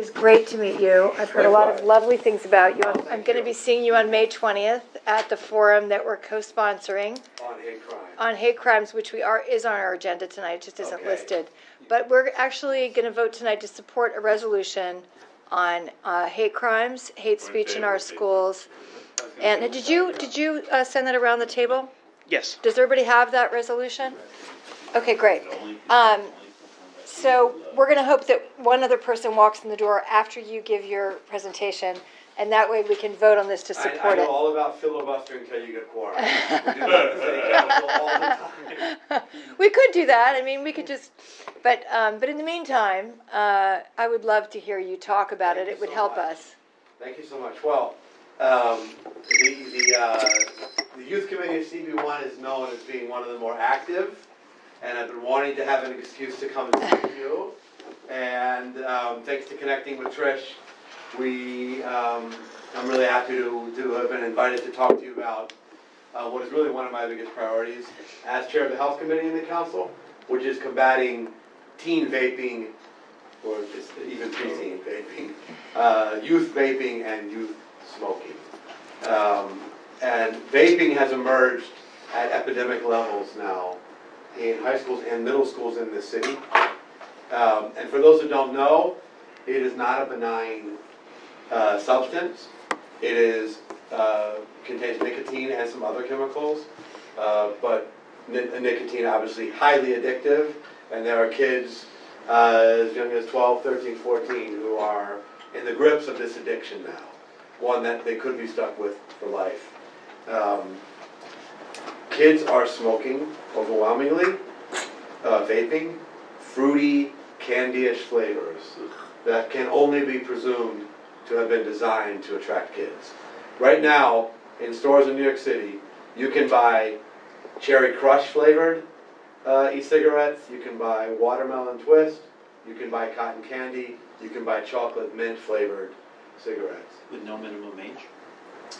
is great to meet you. I've heard a lot of lovely things about you. I'm going to be seeing you on May 20th at the forum that we're co-sponsoring. On hate crimes. On hate crimes, which is on our agenda tonight. It just isn't listed. But we're actually going to vote tonight to support a resolution on hate crimes, hate speech in our schools. And did you send that around the table? Yes. Does everybody have that resolution? Okay, great. So we're going to hope that one other person walks in the door after you give your presentation, and that way we can vote on this to support it. I know all about filibustering until you get quorum. We do that in city council all the time. We could do that. I mean, we could just, but in the meantime, I would love to hear you talk about it. It would help us. Thank you so much. Well, the youth committee of CB1 is known as being one of the more active, and I've been wanting to have an excuse to come and see you. And thanks to connecting with Trish, I'm really happy to have been invited to talk to you about what is really one of my biggest priorities as chair of the health committee in the council, which is combating teen vaping, or just even preteen vaping, youth vaping and youth smoking. And vaping has emerged at epidemic levels now in high schools and middle schools in this city. And for those who don't know, it is not a benign substance. It contains nicotine and some other chemicals, but nicotine obviously highly addictive, and there are kids as young as 12, 13, 14 who are in the grips of this addiction now, one that they could be stuck with for life. Kids are smoking overwhelmingly, vaping, fruity, candyish flavors that can only be presumed to have been designed to attract kids. Right now, in stores in New York City, you can buy Cherry Crush flavored e-cigarettes, you can buy Watermelon Twist, you can buy Cotton Candy, you can buy Chocolate Mint flavored cigarettes. With no minimum age?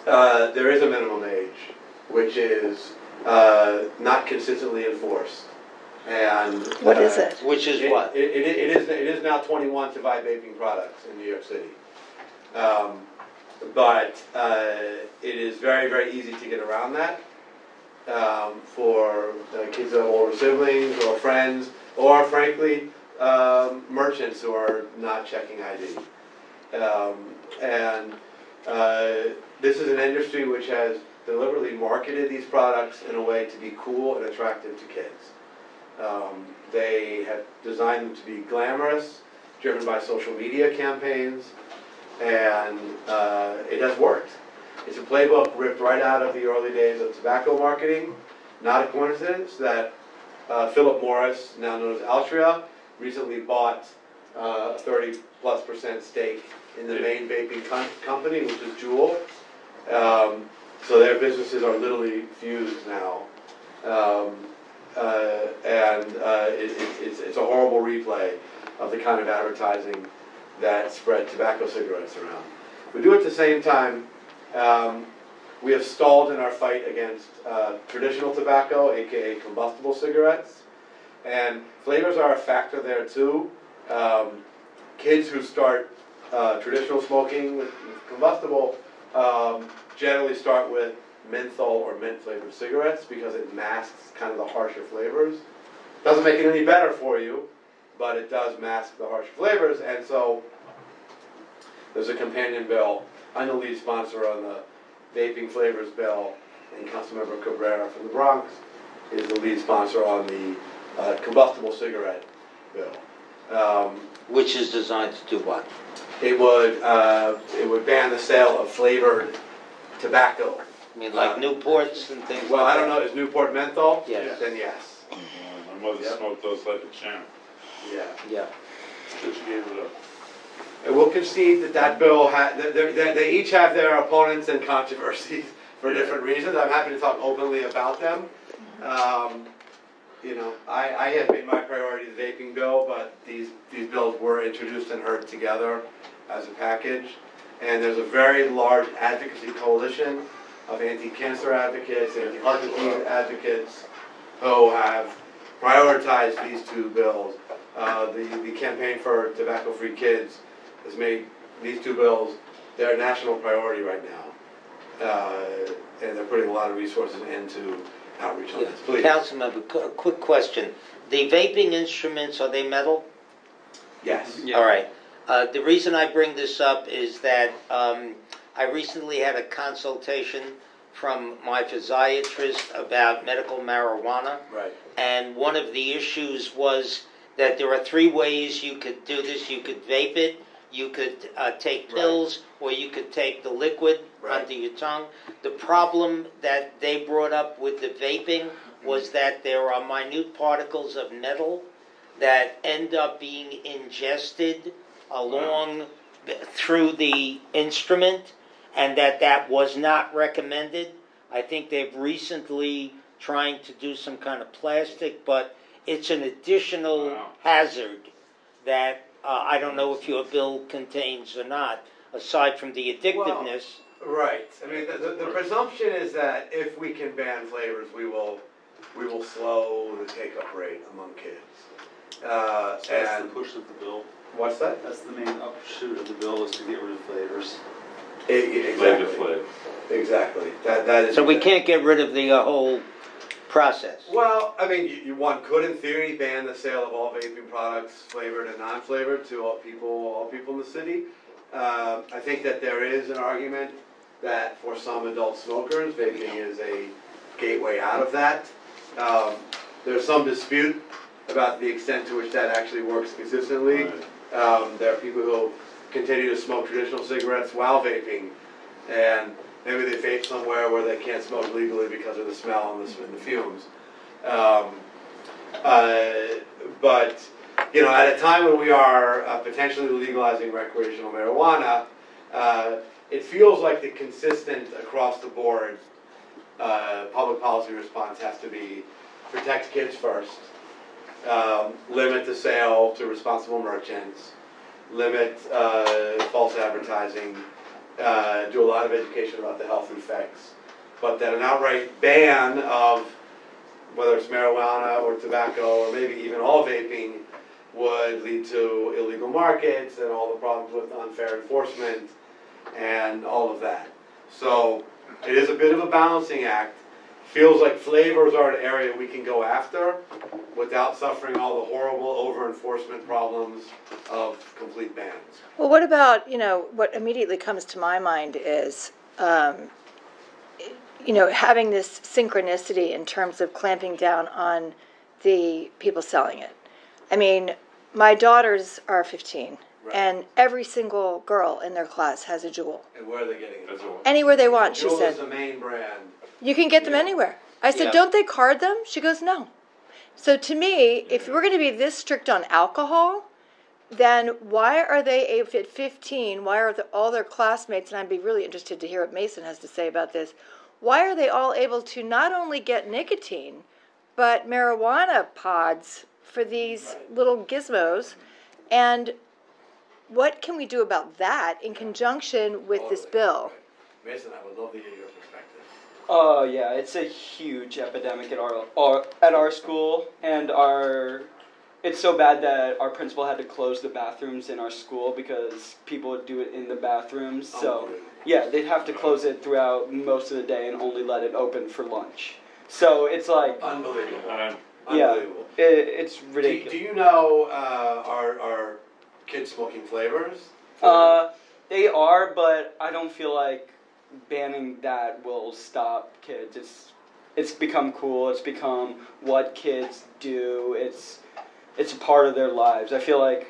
There is a minimum age, which is not consistently enforced. And what is it? Which is what? It is now 21 to buy vaping products in New York City. But it is very, very easy to get around that for kids who have older siblings or friends, or frankly, merchants who are not checking ID. This is an industry which has deliberately marketed these products in a way to be cool and attractive to kids. They have designed them to be glamorous, driven by social media campaigns, and it has worked. It's a playbook ripped right out of the early days of tobacco marketing. Not a coincidence that Philip Morris, now known as Altria, recently bought a 30+% stake in the main vaping company, which is Juul. So their businesses are literally fused now. It's a horrible replay of the kind of advertising that spread tobacco cigarettes around. We do at the same time, we have stalled in our fight against traditional tobacco, aka combustible cigarettes. And flavors are a factor there too. Kids who start traditional smoking with combustible generally start with menthol or mint-flavored cigarettes because it masks kind of the harsher flavors. Doesn't make it any better for you, but it does mask the harsher flavors, and so there's a companion bill. I'm the lead sponsor on the vaping flavors bill, and Councilmember Cabrera from the Bronx is the lead sponsor on the combustible cigarette bill. Which is designed to do what? It would ban the sale of flavored tobacco. I mean, like Newports and things Well, like I don't know. Is Newport menthol? Yes. Then yes. My mother smoked those like a champ. Yeah. Yeah. She gave it up. And we'll concede that bill, they each have their opponents and controversies for different reasons. I'm happy to talk openly about them. I had made my priority the vaping bill, but these bills were introduced and heard together as a package. And there's a very large advocacy coalition of anti-cancer advocates, anti-heart disease advocates who have prioritized these two bills. The Campaign for Tobacco-Free Kids has made these two bills, they're a national priority right now. And they're putting a lot of resources into outreach on this. Please. Councilman, a quick question. The vaping instruments, are they metal? Yes. All right. The reason I bring this up is that I recently had a consultation from my physiatrist about medical marijuana. Right. And one of the issues was that there are 3 ways you could do this. You could vape it, you could take pills, or you could take the liquid under your tongue. The problem that they brought up with the vaping was that there are minute particles of metal that end up being ingested along through the instrument, and that was not recommended. I think they've recently trying to do some kind of plastic, but it's an additional hazard that I don't know if your bill contains or not, aside from the addictiveness. Well, right. I mean, the presumption is that if we can ban flavors, we will slow the take-up rate among kids. So that's and the push of the bill. What's that? That's the main upshoot of the bill, is to get rid of flavors. Exactly. Exactly. That is. So we can't get rid of the whole process. Well, I mean, one could, in theory, ban the sale of all vaping products, flavored and non-flavored, to all people in the city. I think that there is an argument that for some adult smokers, vaping is a gateway out of that. There's some dispute about the extent to which that actually works consistently. Right. There are people who continue to smoke traditional cigarettes while vaping, and maybe they vape somewhere where they can't smoke legally because of the smell and the fumes. But, you know, at a time when we are potentially legalizing recreational marijuana, it feels like the consistent across the board public policy response has to be protect kids first, limit the sale to responsible merchants, limit false advertising, do a lot of education about the health effects, but that an outright ban of whether it's marijuana or tobacco or maybe even all vaping would lead to illegal markets and all the problems with unfair enforcement and all of that. So it is a bit of a balancing act. Feels like flavors are an area we can go after without suffering all the horrible over-enforcement problems of complete bans. Well, what about, what immediately comes to my mind is, having this synchronicity in terms of clamping down on the people selling it. I mean, my daughters are 15, and every single girl in their class has a Juul. And where are they getting it from? Anywhere they want, she Juul said. is the main brand. You can get them anywhere. I said, don't they card them? She goes, no. So to me, if we're going to be this strict on alcohol, then why are they, at 15, why are all their classmates, and I'd be really interested to hear what Mason has to say about this, why are they all able to not only get nicotine, but marijuana pods for these little gizmos? And what can we do about that in conjunction with this bill? Mason, I would love to hear your perspective. Yeah, it's a huge epidemic at our school, and it's so bad that our principal had to close the bathrooms in our school because people would do it in the bathrooms. So yeah, they'd have to close it throughout most of the day and only let it open for lunch. So it's like Unbelievable. Yeah, Unbelievable. It's ridiculous. Do you know are kids smoking flavors? They are, but I don't feel like banning that will stop kids. It's become cool. It's become what kids do. It's a part of their lives. I feel like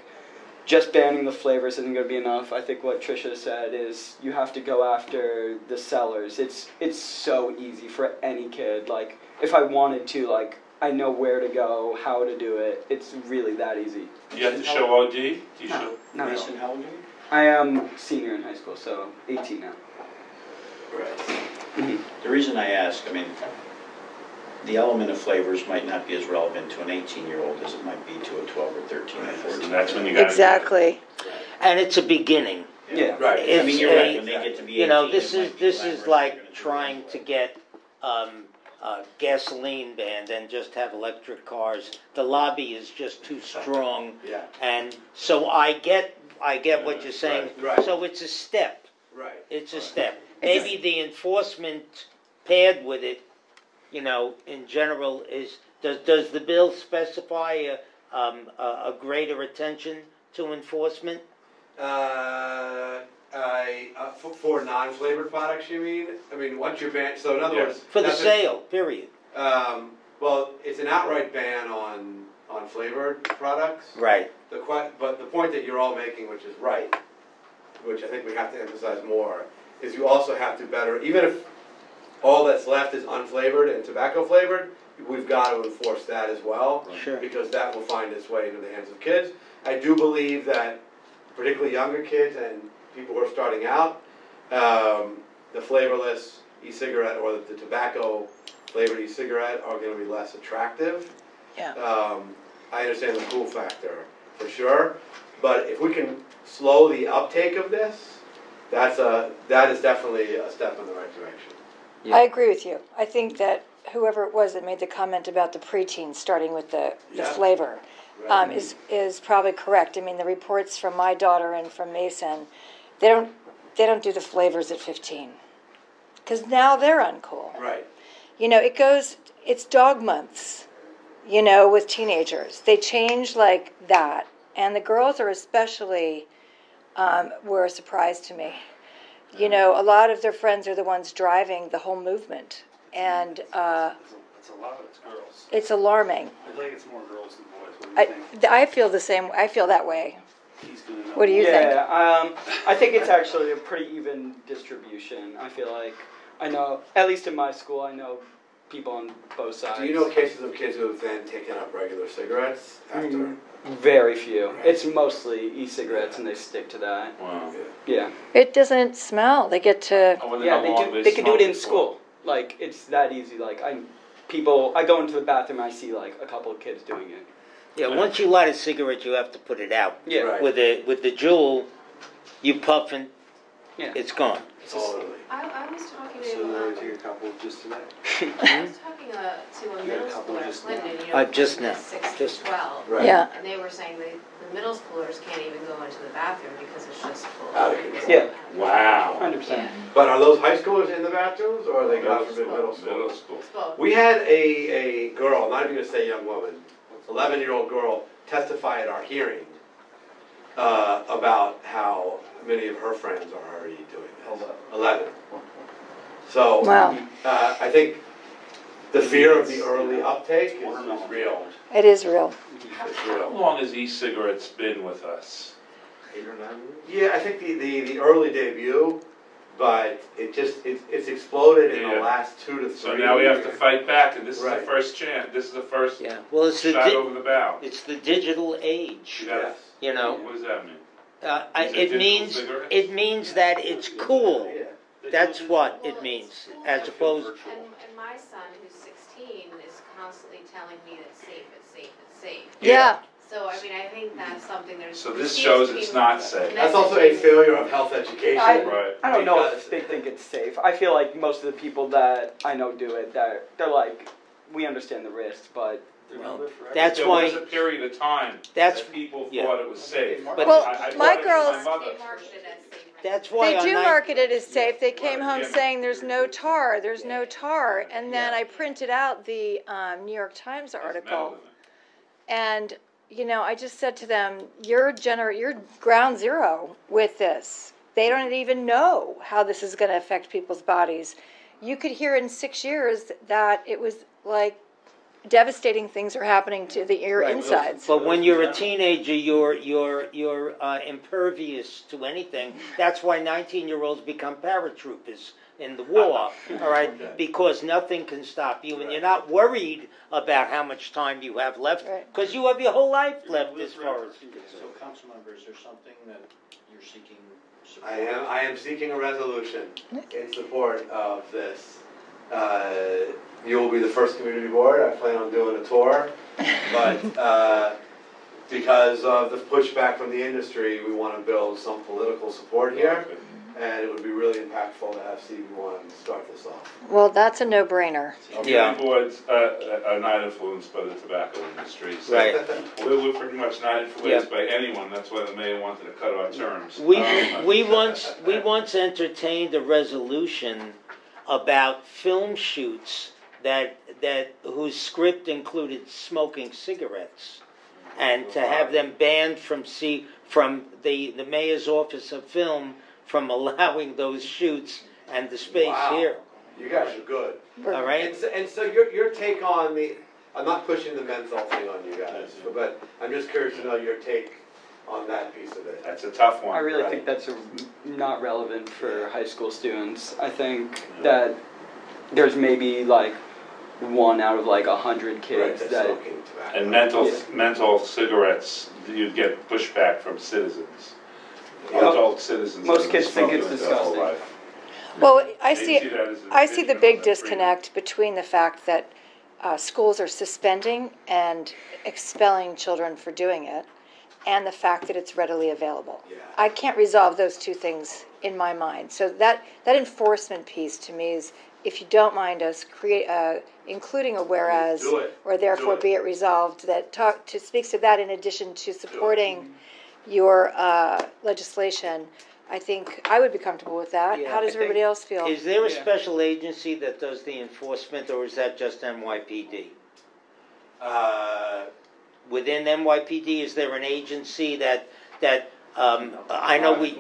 just banning the flavors isn't going to be enough. I think what Trisha said is you have to go after the sellers. It's so easy for any kid. Like, if I wanted to, like, I know where to go, how to do it. It's really that easy. You have to show OD? Do you No, show? no. Mason, how old are you? I am senior in high school, so 18 now. Right. The reason I ask, I mean, the element of flavors might not be as relevant to an 18-year-old as it might be to a 12 or 13 or 14. And that's when you got Exactly. And it's a beginning. Yeah. Right. It's I mean, you're right. When they get to be 18, this it might be is glamorous, like you're gonna do trying it to get gasoline banned and just have electric cars. The lobby is just too strong. Yeah. And so I get I get what you're saying. Right. So it's a step. Right. It's a step. It's Maybe the enforcement paired with it, in general, does the bill specify a greater attention to enforcement? For non-flavored products, you mean? I mean, once you're banned, so in other words... For the that's sale, period. Well, it's an outright ban on flavored products. Right. But the point that you're all making, which is right, which I think we have to emphasize more, is you also have to better, even if all that's left is unflavored and tobacco flavored, we've got to enforce that as well. Sure. Because that will find its way into the hands of kids. I do believe that particularly younger kids and people who are starting out, the flavorless e-cigarette or the tobacco flavored e-cigarette are going to be less attractive. Yeah. I understand the cool factor for sure, but if we can slow the uptake of this, that is definitely a step in the right direction. Yeah. I agree with you. I think that whoever it was that made the comment about the preteens starting with the Yeah. flavor Right. is probably correct. I mean, the reports from my daughter and from Mason, they don't do the flavors at 15 because now they're uncool. Right. It's dog months, with teenagers. They change like that. And the girls are especially, were a surprise to me. A lot of their friends are the ones driving the whole movement. And It's a lot of it's girls. it's alarming. I think it's more girls than boys. What do you think? I feel the same. I feel that way. He's gonna know. What do you think? Yeah, I think it's actually a pretty even distribution. I feel like I know, at least in my school, I know people on both sides. Do you know cases of kids who have then taken up regular cigarettes after? Very few. It's mostly e-cigarettes, and they stick to that. Wow. Yeah. It doesn't smell. They get to. I wonder Yeah, how long they can do it in smoked for. school. Like, it's that easy. Like, I go into the bathroom, I see like a couple of kids doing it. Yeah, once you light a cigarette, you have to put it out. Yeah. Right. With the Juul, you puff and Yeah. it's gone. Totally. I was talking So you want to to, take a couple just today? I was talking to a You got a middle couple schooler just at Clinton, now? Just now. 6 Just- to 12. Right. Yeah. And they were saying the middle schoolers can't even go into the bathroom because it's just full Out of of kids. Yeah. Wow. 100%. Yeah, But are those high schoolers in the bathrooms, or are they God forbid middle Middle school? school. it's both. We had a girl, not even going to say young woman, 11-year-old girl, testify at our hearing about how many of her friends are already doing this. 11. So Wow. I think the fear of the early uptake is real. It is real. It's How real. long has e-cigarettes been with us? 8 or 9 Yeah, I think the early debut, but it's exploded in the Yeah. last 2 to 3 So now we have to fight back, and this is Right. the first chance. This is the first Yeah. Well, it's shot over the bow. it's the digital age. You gotta- Yes. You know, What does that mean? Is it it digital means cigarettes? it means that it's cool. Yeah. That's what it means, as opposed. And my son, who's 16, is constantly telling me that it's safe, it's safe, it's safe. Yeah. So, I mean, I think that's something there's. So this seems shows to be it's not safe. That's also a failure of health education. Right. I don't know Because- if they think it's safe. I feel like most of the people that I know do it, they're like, we understand the risks, but Well, that's There why. was a period of time That's that people yeah. thought it was safe. But Well, I my brought it to girls- mother. They marketed it as safe. That's why They on do nine- market it as safe. They came home Yeah. saying there's no tar, there's no tar. And then I printed out the New York Times There's article. metal in it. And, I just said to them, you're ground zero with this. They don't even know how this is going to affect people's bodies. You could hear in 6 years that it was like devastating things are happening to your Right. insides. But when you're a teenager, you're impervious to anything. That's why 19-year-olds become paratroopers in the war. All right, because nothing can stop you, and you're not worried about how much time you have left, Right. because you have your whole life left as far as. So, council member, is there something that you're seeking support? I am seeking a resolution in support of this. You will be the first community board. I plan on doing a tour, but because of the pushback from the industry, we want to build some political support here. and it would be really impactful to have CB1 start this off. Well, that's a no-brainer. Yeah. Many boards are not influenced by the tobacco industry. So Right. we're pretty much not influenced by anyone. That's why the mayor wanted to cut our terms. We once entertained a resolution about film shoots that whose script included smoking cigarettes, and to have them banned from the mayor's office of film from allowing those shoots and the space Wow. here. You guys are good. All right. And so your take on I'm not pushing the menthol thing on you guys, but I'm just curious to know your take on that piece of it. That's a tough one. I really Right. think that's not relevant for high school students. I think that there's maybe like 1 out of like 100 Right, kids that's that. smoking tobacco. And mental cigarettes, you'd get pushback from citizens. Yeah. Adult citizens. Most that have been kids think it's smoking their whole disgusting. life. Well, I They see see that as an I see the infringement big on their disconnect between the fact that schools are suspending and expelling children for doing it, and the fact that it's readily available. Yeah. I can't resolve those two things in my mind. So that enforcement piece to me is, if you don't mind us including a whereas, Do it. or therefore Do it. be it resolved, that speaks to that in addition to supporting your legislation. I think I would be comfortable with that. Yeah, How does I everybody think- else feel? Is there a Yeah. special agency that does the enforcement, or is that just NYPD? Within NYPD, is there an agency that I know we?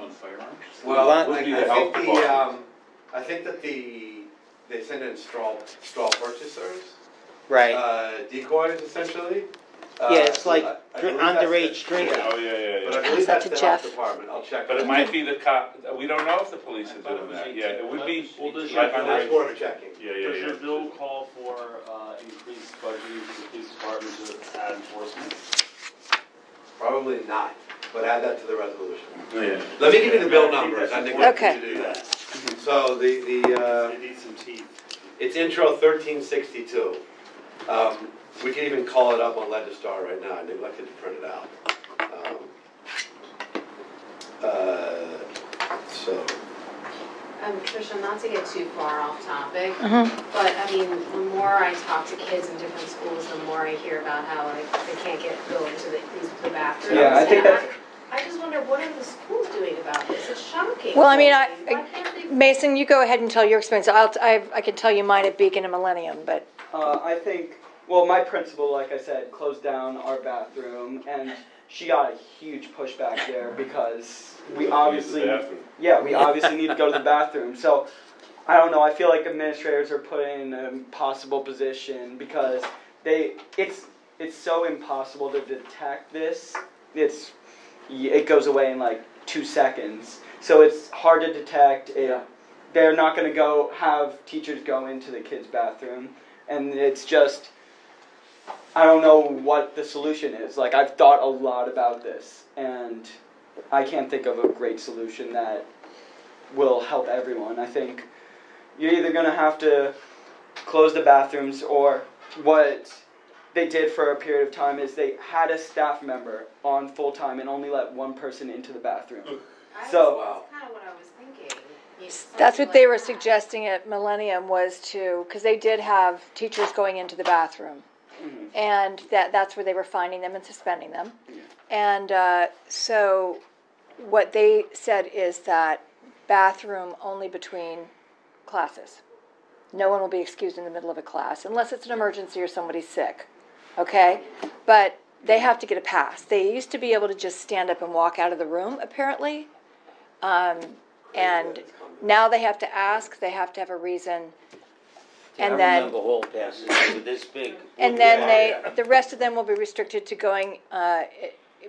Well, What? Would be the health department. I think that they send in straw purchasers, Right. decoys essentially. Yeah, it's like I believe that's underage the- drinking. yeah. Oh, yeah. But I Pass believe that that's to the Jeff. health department. I'll check. But it that. might be the cop, we don't know if the police are doing that. Yeah, it would be Well, does like your- That's underage. more of a checking. Yeah. Does your bill call for increased budgeting for the police department to add enforcement? Probably not, but add that to the resolution. Yeah. Let me give you the bill I think numbers. that's I think we Okay. need to do that. So They need some teeth. it's intro 1362. We can even call it up on Legistar right now. I neglected to print it out. So, Tricia, not to get too far off topic, Mhm. but I mean, the more I talk to kids in different schools, the more I hear about how like they can't go into the bathrooms. Yeah, I think And that's. I just wonder, what are the schools doing about this? It's shocking. Well, I mean, Why can't they? Mason, you go ahead and tell your experience. I can tell you mine at Beacon and Millennium, but I think, well, my principal, like I said, closed down our bathroom, and she got a huge pushback there because we obviously need to go to the bathroom. So, I don't know, I feel like administrators are put in an impossible position because it's so impossible to detect this. It goes away in like 2 seconds. So it's hard to detect. They're not going to have teachers go into the kids' bathroom. And it's just, I don't know what the solution is. Like, I've thought a lot about this, and I can't think of a great solution that will help everyone. I think you're either going to have to close the bathrooms, or what they did for a period of time is they had a staff member on full-time and only let one person into the bathroom. That's Wow. kind of what I was thinking. that's what they were Something like that. suggesting at Millennium, was because they did have teachers going into the bathroom. Mhm. And that's where they were finding them and suspending them. And so what they said is that bathroom only between classes. No one will be excused in the middle of a class unless it's an emergency or somebody's sick. Okay? But they have to get a pass. They used to be able to just stand up and walk out of the room, apparently. And now they have to ask, they have to have a reason. And I then remember hall passes, they were this big. And then the rest of them will be restricted to going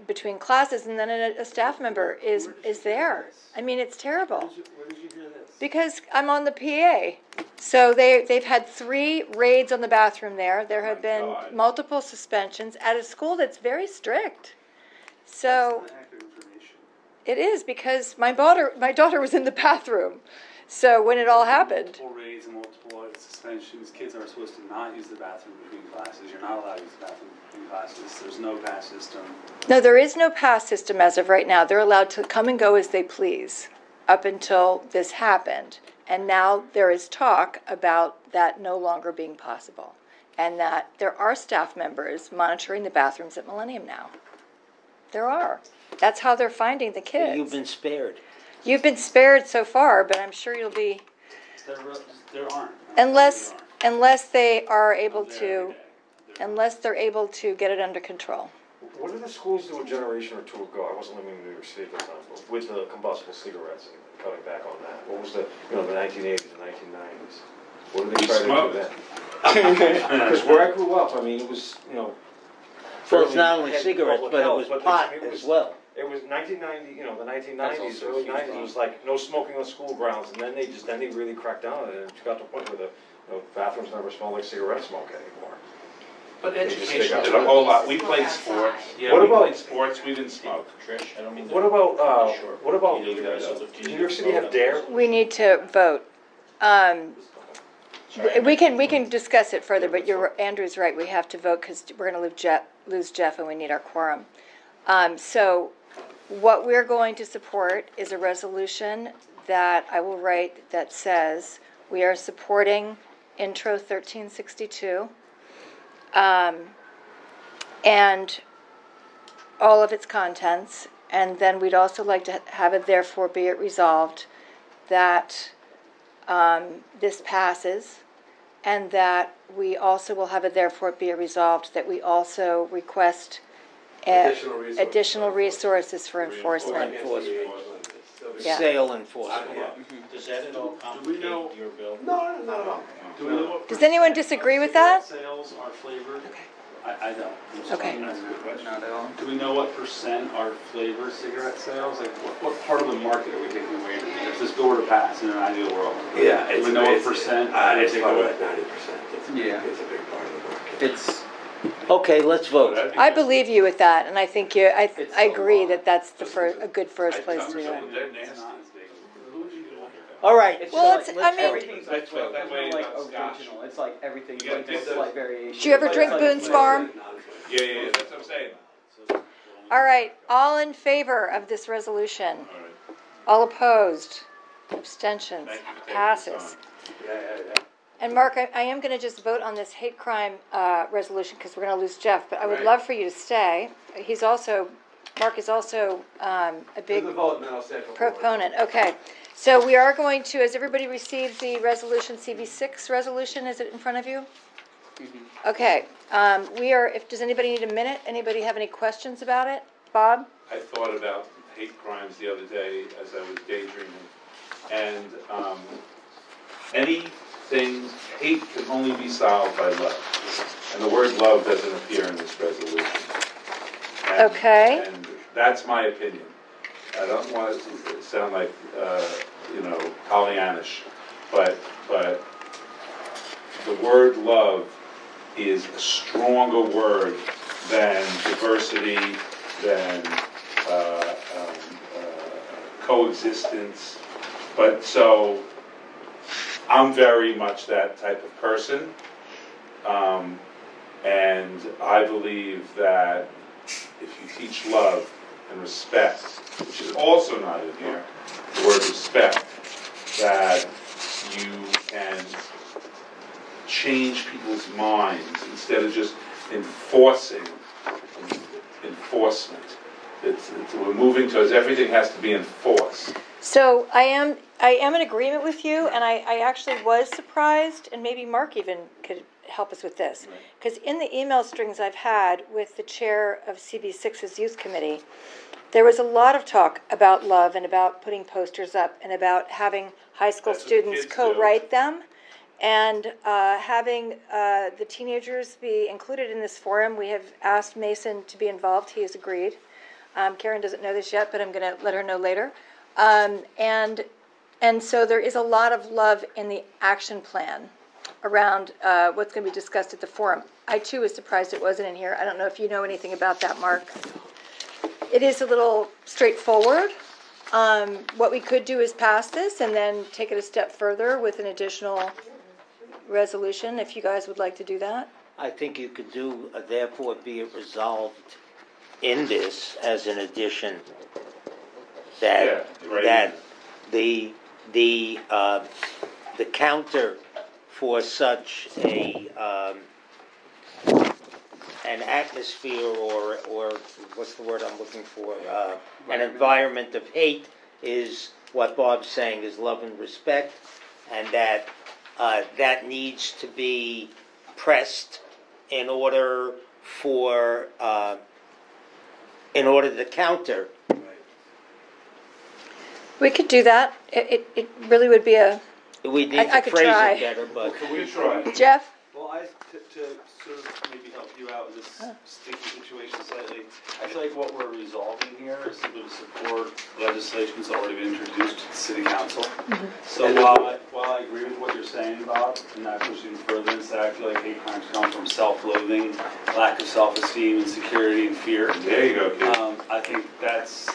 between classes, and then a staff member is there. I mean, it's terrible. Where did you hear this? Because I'm on the PA. So they've had 3 raids on the bathroom there. There have been God. multiple suspensions at a school that's very strict. So That's not accurate information. it is, because my daughter was in the bathroom. So when it all happened. Multiple raids and multiple suspensions. Kids are supposed to not use the bathroom between classes. You're not allowed to use the bathroom between classes. There's no pass system. No, there is no pass system as of right now. They're allowed to come and go as they please. up until this happened. And now there is talk about that no longer being possible, and that there are staff members monitoring the bathrooms at Millennium now. There are. That's how they're finding the kids. You've been spared. You've been spared so far, but I'm sure you'll be, There aren't. unless they are able to, unless they're able to get it under control. What did the schools do a generation or two ago? I wasn't living in New York City at the time, but with the combustible cigarettes and cutting back on that. What was the 1980s and 1990s? What did they try to do then? Because where I grew up, I mean, it was, Well, it's not only had cigarettes, public but it health, was but pot it was- as well. It was 1990, the 1990s, That's also early a huge 90s, it problem. was like no smoking on school grounds, and then they really cracked down on it, and it got to the point where the bathrooms never smelled like cigarette smoke anymore. But They just education stick out. did a whole lot. We Smoke played outside. sports. Yeah, What we about- played sports, we didn't smoke. Trish, I don't mean to. What about, You guys are the- does New York City have DARE? We need to vote. We can discuss it further, but Andrew's right, we have to vote because we're going to lose Jeff and we need our quorum. So what we're going to support is a resolution that I will write that says we are supporting Intro 1362 and all of its contents, and then we'd also like to have it therefore be it resolved that this passes, and that we also will have it therefore be it resolved that we also request additional resources for enforcement. Yeah. Sale enforcement. Does that at all Do we complicate know- your bill? No, not at all. Do we know what Does anyone disagree with that? Sales are flavored? I don't. Okay. That's a good question. Do we know what % are flavored cigarette sales? Like, what part of the market are we taking away? If this bill were to pass in an ideal world? Yeah, Do we know what percent? It's they take probably away? like 90%. Yeah. It's a big part of the market. It's Okay, let's vote. I believe you with that, and I think I It's agree a that that's a good first place to It's go. not as big. All right. It's Well, just it's- like, I mean- everything's like, That's what- that way like about Scotch. original. It's like everything's Yeah, like this it's- slight variation. Do you ever It's drink like Boone's flavor. Farm? Yeah, that's what I'm saying. All right, all in favor of this resolution? All right. All opposed? Abstentions? Thank you for taking the Passes. time. And Mark, I am going to just vote on this hate crime resolution because we're going to lose Jeff, but I would Right. love for you to stay. Mark is also a Do big the vote, and then I'll say. proponent. Okay, so we are going to, has everybody received the resolution, CB6 resolution? Is it in front of you? Okay, does anybody need a minute? Anybody have any questions about it? Bob? I thought about hate crimes the other day as I was daydreaming, and hate can only be solved by love, and the word love doesn't appear in this resolution. And- Okay. And that's my opinion. I don't want to sound like, Pollyannish, but the word love is a stronger word than diversity, than coexistence. But so I'm very much that type of person, and I believe that if you teach love and respect, which is also not in here, the word respect, that you can change people's minds instead of just enforcing enforcement. We're moving towards everything has to be enforced. So I am in agreement with you, and I actually was surprised, and maybe Mark even could help us with this, because in the email strings I've had with the chair of CB6's youth committee, there was a lot of talk about love and about putting posters up and about having high school That's what the students kids do. co-write them, and having the teenagers be included in this forum. We have asked Mason to be involved. He has agreed. Karen doesn't know this yet, but I'm going to let her know later. And so there is a lot of love in the action plan around what's going to be discussed at the forum. I, too, was surprised it wasn't in here. I don't know if you know anything about that, Mark. It is a little straightforward. What we could do is pass this and then take it a step further with an additional resolution, if you guys would like to do that. I think you could do, therefore be it resolved in this as an addition that, Yeah, right. that the counter for such an atmosphere or what's the word I'm looking for? An environment of hate is what Bob's saying is love and respect, and that that needs to be pressed in order to counter. We could do that. It really would be a. We need I to could phrase try. it better, but Can we try? Jeff? Well, to sort of maybe help you out with this sticky situation slightly, I feel like what we're resolving here is simply to support legislation that's already been introduced to the city council. So while I agree with what you're saying, Bob, and not pushing further into that, I feel like hate crimes come from self-loathing, lack of self-esteem, insecurity, and fear. There you go, kid. I think that's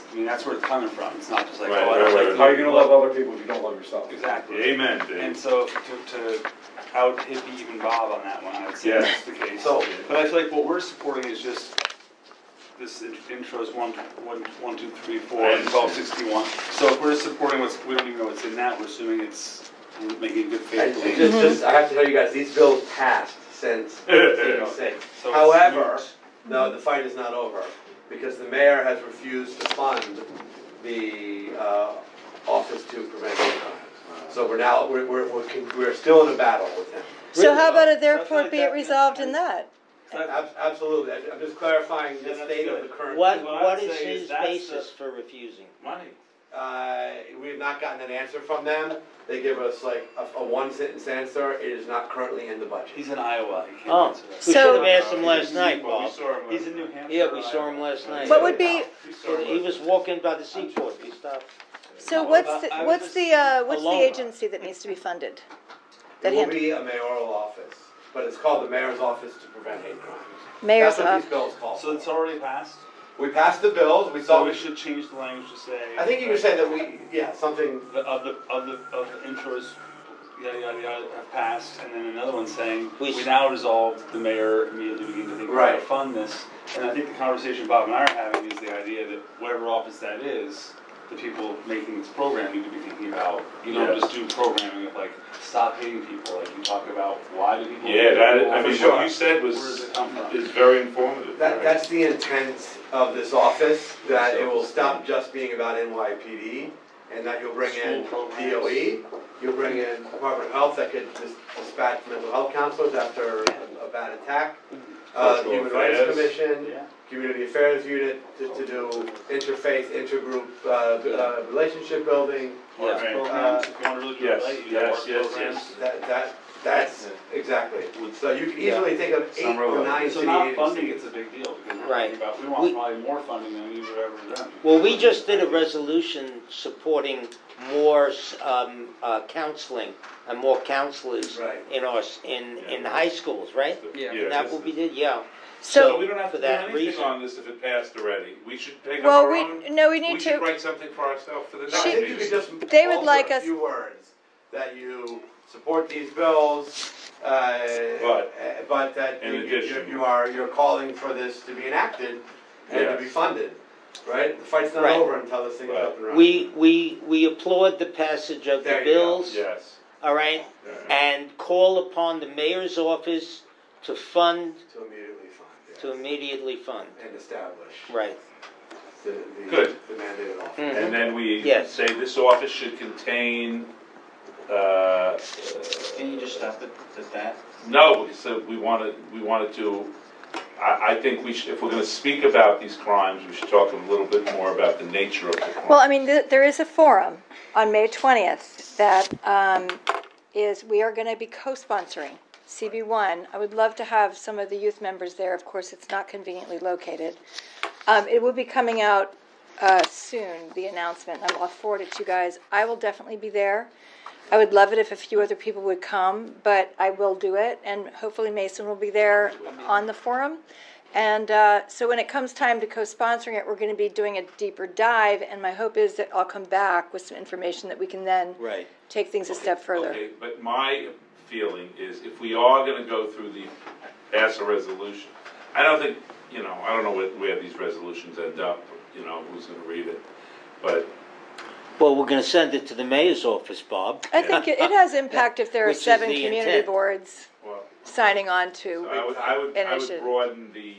where it's coming from. It's not just like, Right, oh, I don't right, like How are you gonna love other people if you don't love yourself? Exactly. Amen, Dave. And so to out hippie even Bob on that one, I would say Yeah. that's the case. So- But I feel like what we're supporting is just this intros 1, 2, 3, 4, I and 1261. So if we're supporting we don't even know what's in that, we're assuming it's making good faith And belief. just, I have to tell you guys, these bills passed since '86. So However, it's no, the fight is not over, because the mayor has refused to fund the Office to Prevent Hate Crimes. So we're still in a battle with him. So how about it So I feel therefore like be that- it resolved in that? Absolutely, I'm just clarifying the Yeah, that's state of good. the current. What I What would is say is his that's basis for refusing? Money. We have not gotten an answer from them. They give us like a one-sentence answer. It is not currently in the budget. He's in Iowa. He can't Oh, answer that. we So- should have asked him last night, Well, we Bob. saw him last He's in New night. Hampshire. Yeah, we or saw him Iowa. last night. What would be, We saw him He last was night. walking by the seaport. He stopped. so No, what's I the, would what's just- the Alone. agency that needs to be funded? It That will hand, be a mayoral office, but it's called the Mayor's Office to Prevent Hate Crimes. mayor's That's what office? these bills call. So it's already passed? We passed the bills. We So thought we we should. should change the language to say. I think you could say that something. Of the intros, yada yada yada, have passed, and then another one saying We we s- now resolve the mayor immediately begin to think we're Right. going to fund this. And I think the conversation Bob and I are having is the idea that whatever office that is, the people making this program need to be thinking about. You don't Yeah. just do programming of like stop hating people. Like you talk about why do people. Yeah, hate that, people? I mean, sure. what you said Where does it come from? is very informative. That's the intent of this office. That it will stop just being about NYPD, and that you'll bring in School programs. DOE. You'll bring in Department of Health that could dispatch mental health counselors after a bad attack. The Cultural Human Rights affairs. Commission. Yeah. Community Affairs Unit to do interfaith, intergroup relationship building. Arts Yeah. programs, if you want to really do it Yes, right, you have arts yes, programs. That's exactly. So you can easily think of 8 Summer or level. 9 So city not agencies. funding it's a big deal because we're Right. talking about, we want probably more funding than we've ever done. Well, we just did a resolution supporting more counseling and more counselors Right. in high schools, right? Yeah. Isn't that what we did? Yeah. So So, we don't have for to do that anything reason. on this if it passed already. We should take up well, our own. we need We should to, write something for ourselves for the I next She- think you meeting. could just They would alter like a us- few words, that you support these bills, but that In addition. you're calling for this to be enacted and to be Yes. funded, right? The fight's not Right. over until this thing is Right. up and running. We applaud the passage of the There you go. bills, Yes. all right, and call upon the mayor's office to fund, To immediately fund, yes. to immediately fund. And establish Right. the Good. the mandated office. Mhm. And then we Yes. say this office should contain, Can you just stop it at that? no, because we wanted to, I think we should, if we're gonna speak about these crimes, we should talk a little bit more about the nature of the crime. well, I mean, there is a forum on May 20th that we are going to be co-sponsoring CB1. I would love to have some of the youth members there. Of course, it's not conveniently located. It will be coming out soon, the announcement. I'll forward it to you guys. I will definitely be there. I would love it if a few other people would come, but I will do it, and hopefully Mason will be there on the forum. And so when it comes time to co-sponsoring it, we're going to be doing a deeper dive, and my hope is that I'll come back with some information that we can then Right. take things a step further. Okay, but my feeling is if we are gonna go through pass a resolution, I don't think, I don't know where these resolutions end up, who's gonna read it, but Well, we're going to send it to the mayor's office, Bob. I think it has impact if there are Which is 7 the community intent. boards Well, signing on to so I would initiative. broaden the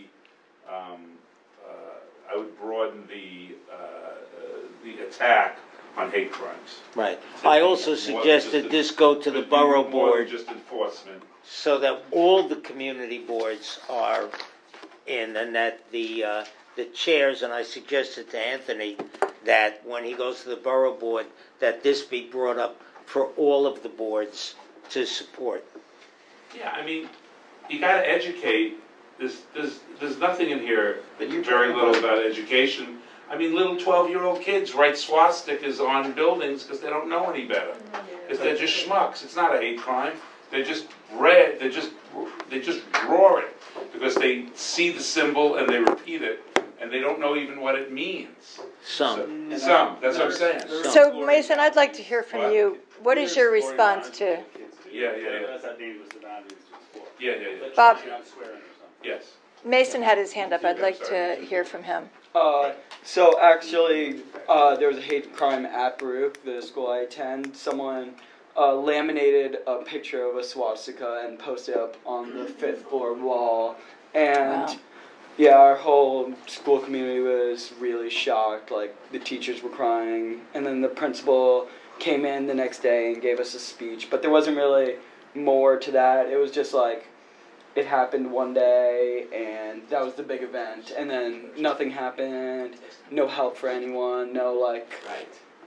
attack on hate crimes. Right. I also suggested this go to the borough More than board just enforcement. so that all the community boards are in, and that the chairs, and I suggested to Anthony that when he goes to the borough board, that this be brought up for all of the boards to support. Yeah, I mean, you got to educate. There's nothing in here, very little about education. I mean, little 12-year-old kids write swastikas on buildings because they don't know any better. Because they're just schmucks. It's not a hate crime. They just draw it because they see the symbol and they repeat it, and they don't know even what it means. Some. That's what I'm saying. So, Mason, I'd like to hear from you. What is your response to? Yeah. That's how dangerous the boundaries to explore. Yeah. Bob, Not swearing or something. Yes. Mason had his hand up. I'd like to hear from him. So actually, there was a hate crime at Baruch, the school I attend. Someone laminated a picture of a swastika and posted it up on the 5th floor wall. And Wow. yeah, our whole school community was really shocked. Like, the teachers were crying. And then the principal came in the next day and gave us a speech. But there wasn't really more to that. It was just like, it happened one day, and that was the big event, and then nothing happened, no help for anyone, no, like,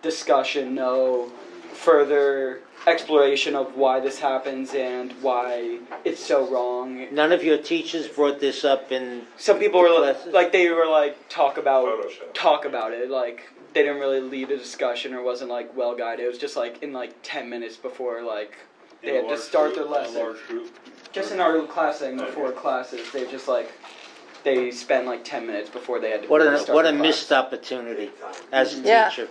discussion, no further exploration of why this happens and why it's so wrong. None of your teachers brought this up in Some people were classes? like, they were like, talk about Photoshop. it, like, they didn't really lead a discussion or wasn't, like, well guided. It was just, like, in, like, 10 minutes before, like, they had to start their lesson. A large group. Just in our class setting before classes, they just like they spent like 10 minutes before they had to. what start a the class. missed opportunity as a Yeah. teacher.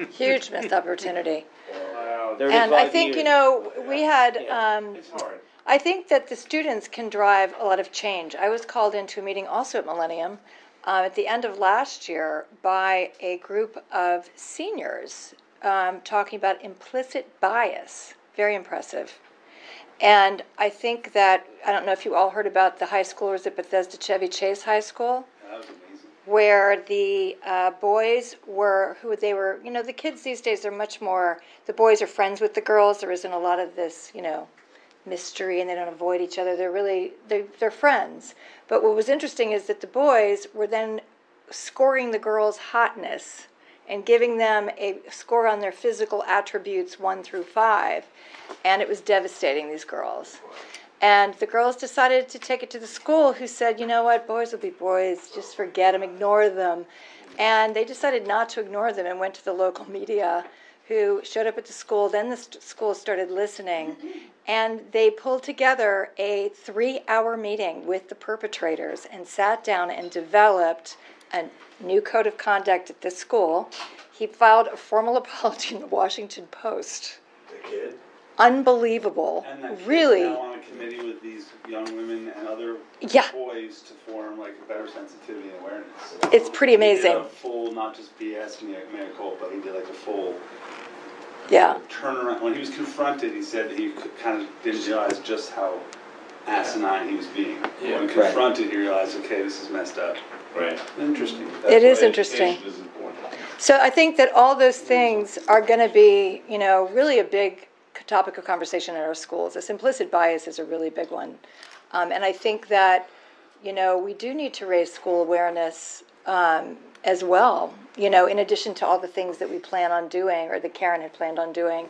Huge missed opportunity. Wow. 35 And I think, years. we had, It's hard. I think that the students can drive a lot of change. I was called into a meeting also at Millennium at the end of last year by a group of seniors talking about implicit bias. Very impressive. And I think that, I don't know if you all heard about the high schoolers at Bethesda Chevy Chase High School, That was amazing. where the boys were, the kids these days are much more, the boys are friends with the girls. There isn't a lot of this, mystery, and they don't avoid each other. They're friends. But what was interesting is that the boys were then scoring the girls' hotness and giving them a score on their physical attributes 1 through 5. And it was devastating, these girls. And the girls decided to take it to the school, who said, you know what, boys will be boys, just forget them, ignore them. And they decided not to ignore them and went to the local media, who showed up at the school. Then the school started listening. And they pulled together a 3-hour meeting with the perpetrators and sat down and developed a new code of conduct at this school. He filed a formal apology in the Washington Post. The kid? Unbelievable. And that kid's Really. now on a committee with these young women and other Yeah. boys to form like a better sensitivity and awareness. It's pretty He did amazing. a full, not just BS mea culpa, he did like a full Yeah. turnaround. When he was confronted, he said that he kind of didn't realize just how asinine he was being. Yeah. When confronted, he realized, okay, this is messed up. Right. Interesting. It is interesting. Education is important. So I think that all those things are going to be, really a big topic of conversation in our schools. This implicit bias is a really big one. And I think that, we do need to raise school awareness as well, in addition to all the things that we plan on doing, or that Karen had planned on doing.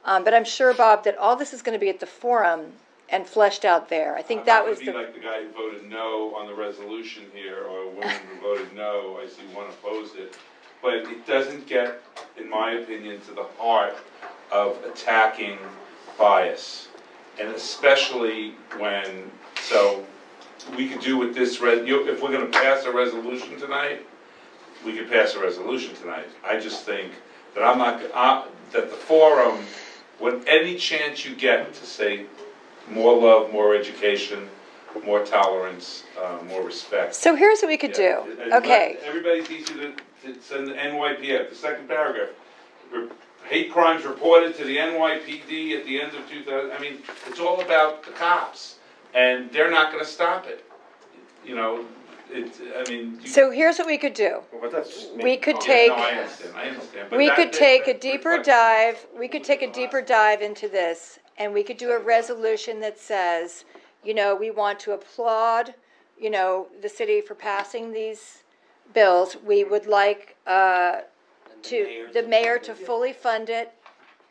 But I'm sure, Bob, that all this is going to be at the forum and fleshed out there. I think that was I'm not gonna be like the guy who voted no on the resolution here, or a woman who voted no. I see one opposed it. But it doesn't get, in my opinion, to the heart of attacking bias. And especially so we could do with this, if we're gonna pass a resolution tonight, we could pass a resolution tonight. I just think that that the forum, when any chance you get to say more love, more education, more tolerance, more respect. So here's what we could do. And Okay. Everybody needs you to send the NYPF, the second paragraph. hate crimes reported to the NYPD at the end of 2000. I mean, it's all about the cops, and they're not going to stop it. You know, So here's what we could do. Well, but that's just me. We could Yeah, take, no, I understand. But we that- could that- take a that deeper reflects- dive, we could take a deeper dive into this, and we could do a resolution that says, you know, we want to applaud, you know, the city for passing these bills. We would like the mayor to fully fund it,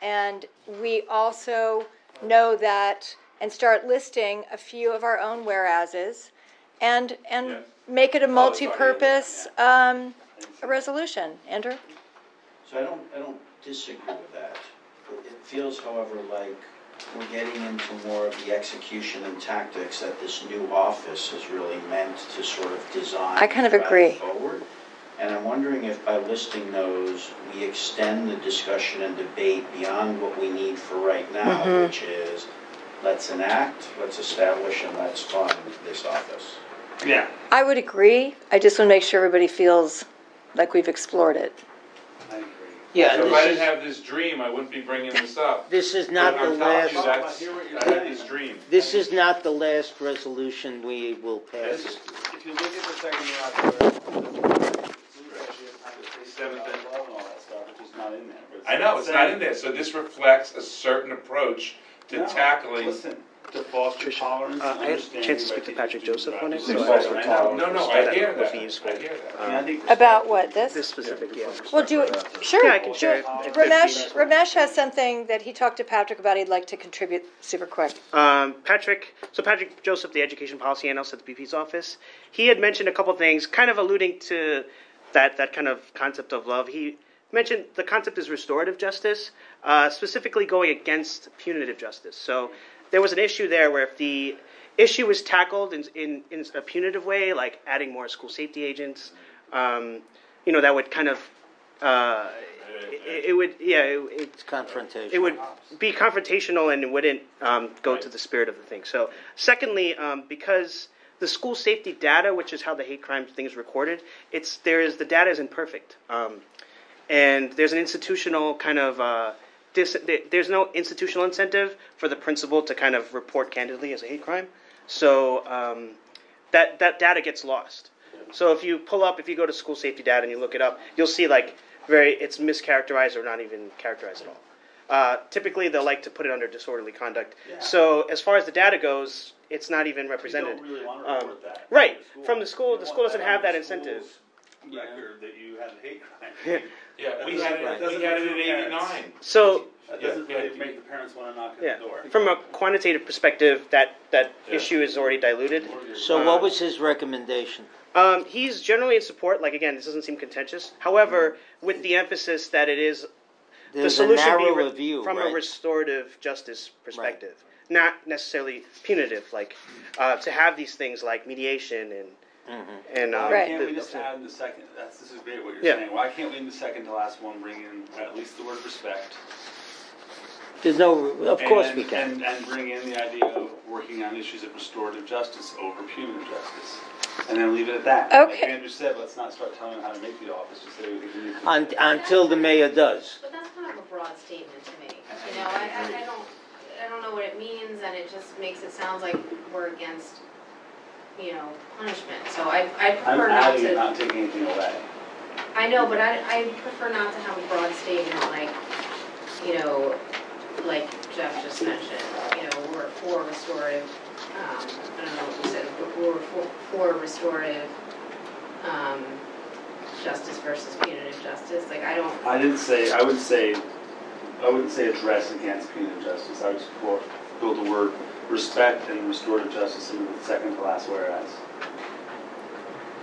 and we also know that, and start listing a few of our own whereases, and Yeah. make it a Oh, multi-purpose a resolution. Andrew? So I don't disagree with that. It feels, however, like we're getting into more of the execution and tactics that this new office is really meant to sort of design. I kind of and drive agree. Forward. And I'm wondering if by listing those, we extend the discussion and debate beyond what we need for right now, Mm-hmm. which is let's enact, let's establish, and let's fund this office. Yeah. I would agree. I just want to make sure everybody feels like we've explored it. I agree. Yeah, So if I this didn't is, have this dream, I wouldn't be bringing this up. this is not But the I'm telling you, last, that's, I hear what you're I had saying. this dream. this is not the last resolution we will This pass. is- If you look at the second one, Seventh and- and all that stuff, it's just not in there. But I know, it's not in there, so this reflects a certain approach to No, tackling. Listen, to foster tolerance and I had a understanding. chance to speak by to teachers Patrick and Joseph students. on it, Right. so I know, no, I hear would that, be useful. I hear that. I mean, I think About what, this? This specific, yeah. Well, sure. Yeah, I can share it. Ramesh has something that he talked to Patrick about he'd like to contribute super quick. Patrick Joseph, the education policy analyst at the BP's office, he had mentioned a couple things, kind of alluding to that kind of concept of love. He mentioned the concept is restorative justice, specifically going against punitive justice. So there was an issue there where if the issue was tackled in a punitive way, like adding more school safety agents, that would kind of It's confrontation. it would be confrontational and it wouldn't go to the spirit of the thing. So, secondly, because the school safety data, which is how the hate crime thing is recorded, the data is imperfect, and there's an institutional kind of there's no institutional incentive for the principal to kind of report candidly as a hate crime. So that data gets lost. So if you go to school safety data and you look it up, you'll see it's mischaracterized or not even characterized at all. Typically, they'll like to put it under disorderly conduct. Yeah. So as far as the data goes, it's not even represented. You don't really want to report that. Right. From the school doesn't have that incentive. Record that you had a hate crime. Yeah, we had it in '89. So That doesn't really make the parents want to knock at yeah, the door. from a quantitative perspective, that issue is already diluted. So what was his recommendation? He's generally in support. Like again, this doesn't seem contentious. However, with the emphasis that the There's a solution be narrower view, from right? a restorative justice perspective, not necessarily punitive. Like to have these things like mediation and Why Right. can't we just add in the second, this is great what you're Yeah. saying, why can't we in the second to last one bring in at least the word respect? There's no, of course we And- can. And bring in the idea of working on issues of restorative justice over punitive justice. And then leave it at that. Okay. Like Andrew said, let's not start telling them how to make the office, just say we think we need to. Until the mayor does. But that's kind of a broad statement to me. You know, I don't know what it means, and it just makes it sound like we're against, punishment. So I I'm prefer not adding and to. not taking anything away. I know, but I prefer not to have a broad statement like Jeff just mentioned. We're for restorative. I don't know what you said, but we're for restorative justice versus punitive justice. Like I wouldn't say address against punitive justice. I would support, build the word respect and restorative justice into the second to last whereas.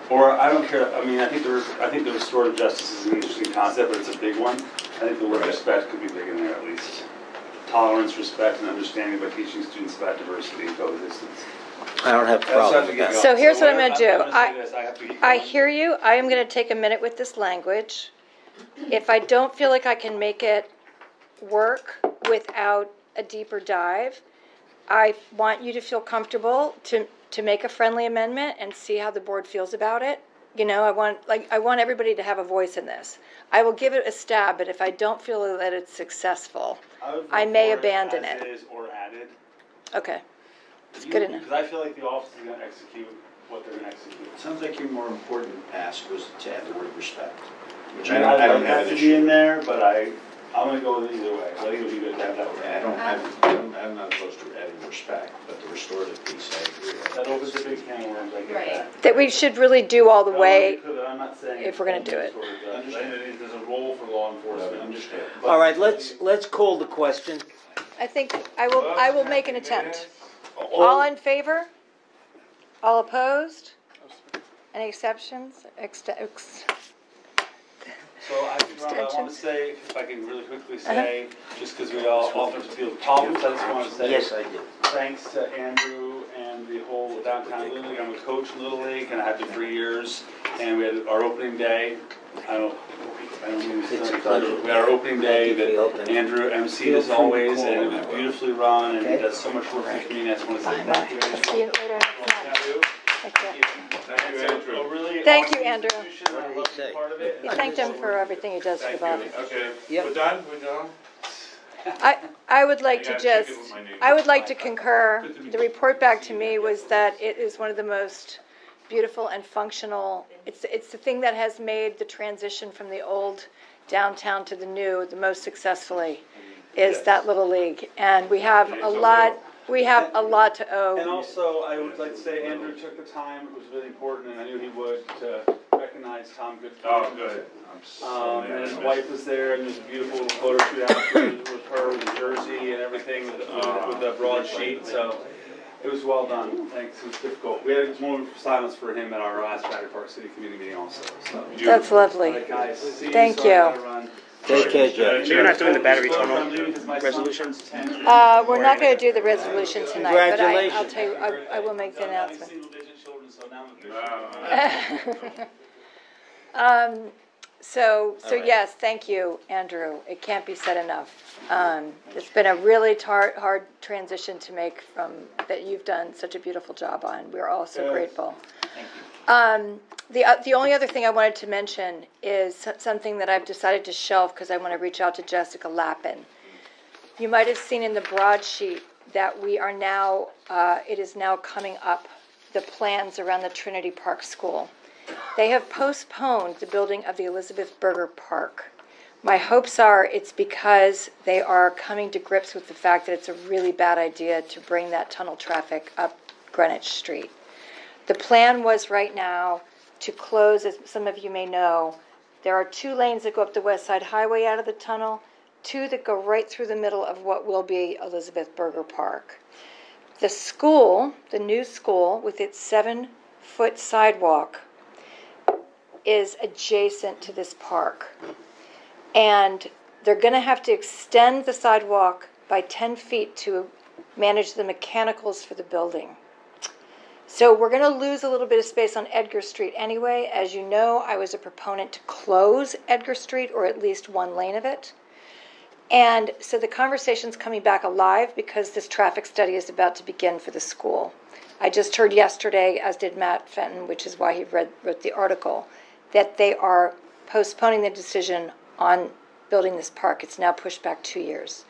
Or I don't care. I mean, I think the restorative justice is an interesting concept, but it's a big one. I think the word respect could be big in there at least. Tolerance, respect, and understanding by teaching students about diversity and coexistence. I don't have a problem with that. So here's what I'm gonna do. I I hear you. I am going to take a minute with this language. If I don't feel like I can make it work without a deeper dive, I want you to feel comfortable to make a friendly amendment and see how the board feels about it I want everybody to have a voice in this. I will give it a stab, but if I don't feel that it's successful, I may abandon it. As is or added. Okay, it's good enough. Because I feel like the office is going to execute what they're going to execute. It sounds like your more important ask was to add the word respect, which And I don't I'd have like an that to be in issue. there, but I'm going to go with it either way. I think it would be good to have that word. I'm not opposed to adding respect, but the restorative piece, I agree. That opens a big can of worms, I get that. That we should really do all the way I'm not saying if we're gonna do it. I'm saying that there's a role for law enforcement. Understood. All right, let's call the question. I think I will make an attempt. All in favor? All opposed? Any exceptions? So I want to say, if I can really quickly say, just because we all often feel problems, I just want to say Yes, I do. thanks to Andrew and the whole downtown Little League. I'm a coach in Little League, and I have been for years. And we had our opening day. I don't mean to It's a sound pleasure. we had our opening day Thank you for the that opening. Andrew emceed Feel as free to always, call and it whenever. was beautifully run, and he Okay. does so much work for the community. I just want to say thank you, Andrew. See you later next month. Take care. Thank you, Andrew. A really Thank you, awesome Andrew. institution. I What did he love say? being part of it. You thanked him for everything he does for the Thank you. Bobby. Okay, Yep. we're done, we're done? I would like I to got just, chicken with my name. I would like to concur. The report back to me was that it is one of the most beautiful and functional, it's the thing that has made the transition from the old downtown to the new the most successfully, is that Little League. And we have a lot to And owe. also, I would like to say Andrew took the time, it was really important, and I knew he would, to recognize Tom Goodfriend. Oh, good. I'm so And his mad. wife was there, and there's a beautiful little photo shoot afterwards with her, with the jersey and everything, with the broadsheet, so it was well done, thanks, it was difficult. We had a moment of silence for him at our last Battery Park City Community meeting also, so. That's All lovely. right, guys, see you. Thank Sorry I you. gotta run. Take care, Jeff. So you're not doing the battery Well, tunnel I'm leaving 'cause my son resolution? turns 10. We're not going to do the resolution tonight, but I'll Congratulations. tell you, I will make the I'm having announcement. single-digit children, so now I'm official. So right. yes, thank you, Andrew. It can't be said enough. It's been a really hard transition to make from that you've done such a beautiful job on. We're all so grateful. The only other thing I wanted to mention is something that I've decided to shelve because I want to reach out to Jessica Lappin. You might have seen in the broadsheet that we are now, it is now coming up, the plans around the Trinity Park School. They have postponed the building of the Elizabeth Berger Park. My hopes are it's because they are coming to grips with the fact that it's a really bad idea to bring that tunnel traffic up Greenwich Street. The plan was right now to close, as some of you may know, there are 2 lanes that go up the West Side Highway out of the tunnel, 2 that go right through the middle of what will be Elizabeth Berger Park. The school, the new school, with its 7-foot sidewalk, is adjacent to this park. And they're going to have to extend the sidewalk by 10 feet to manage the mechanicals for the building. So we're going to lose a little bit of space on Edgar Street anyway. As you know, I was a proponent to close Edgar Street, or at least 1 lane of it. And so the conversation's coming back alive because this traffic study is about to begin for the school. I just heard yesterday, as did Matt Fenton, which is why he wrote the article, that they are postponing the decision on building this park. It's now pushed back 2 years.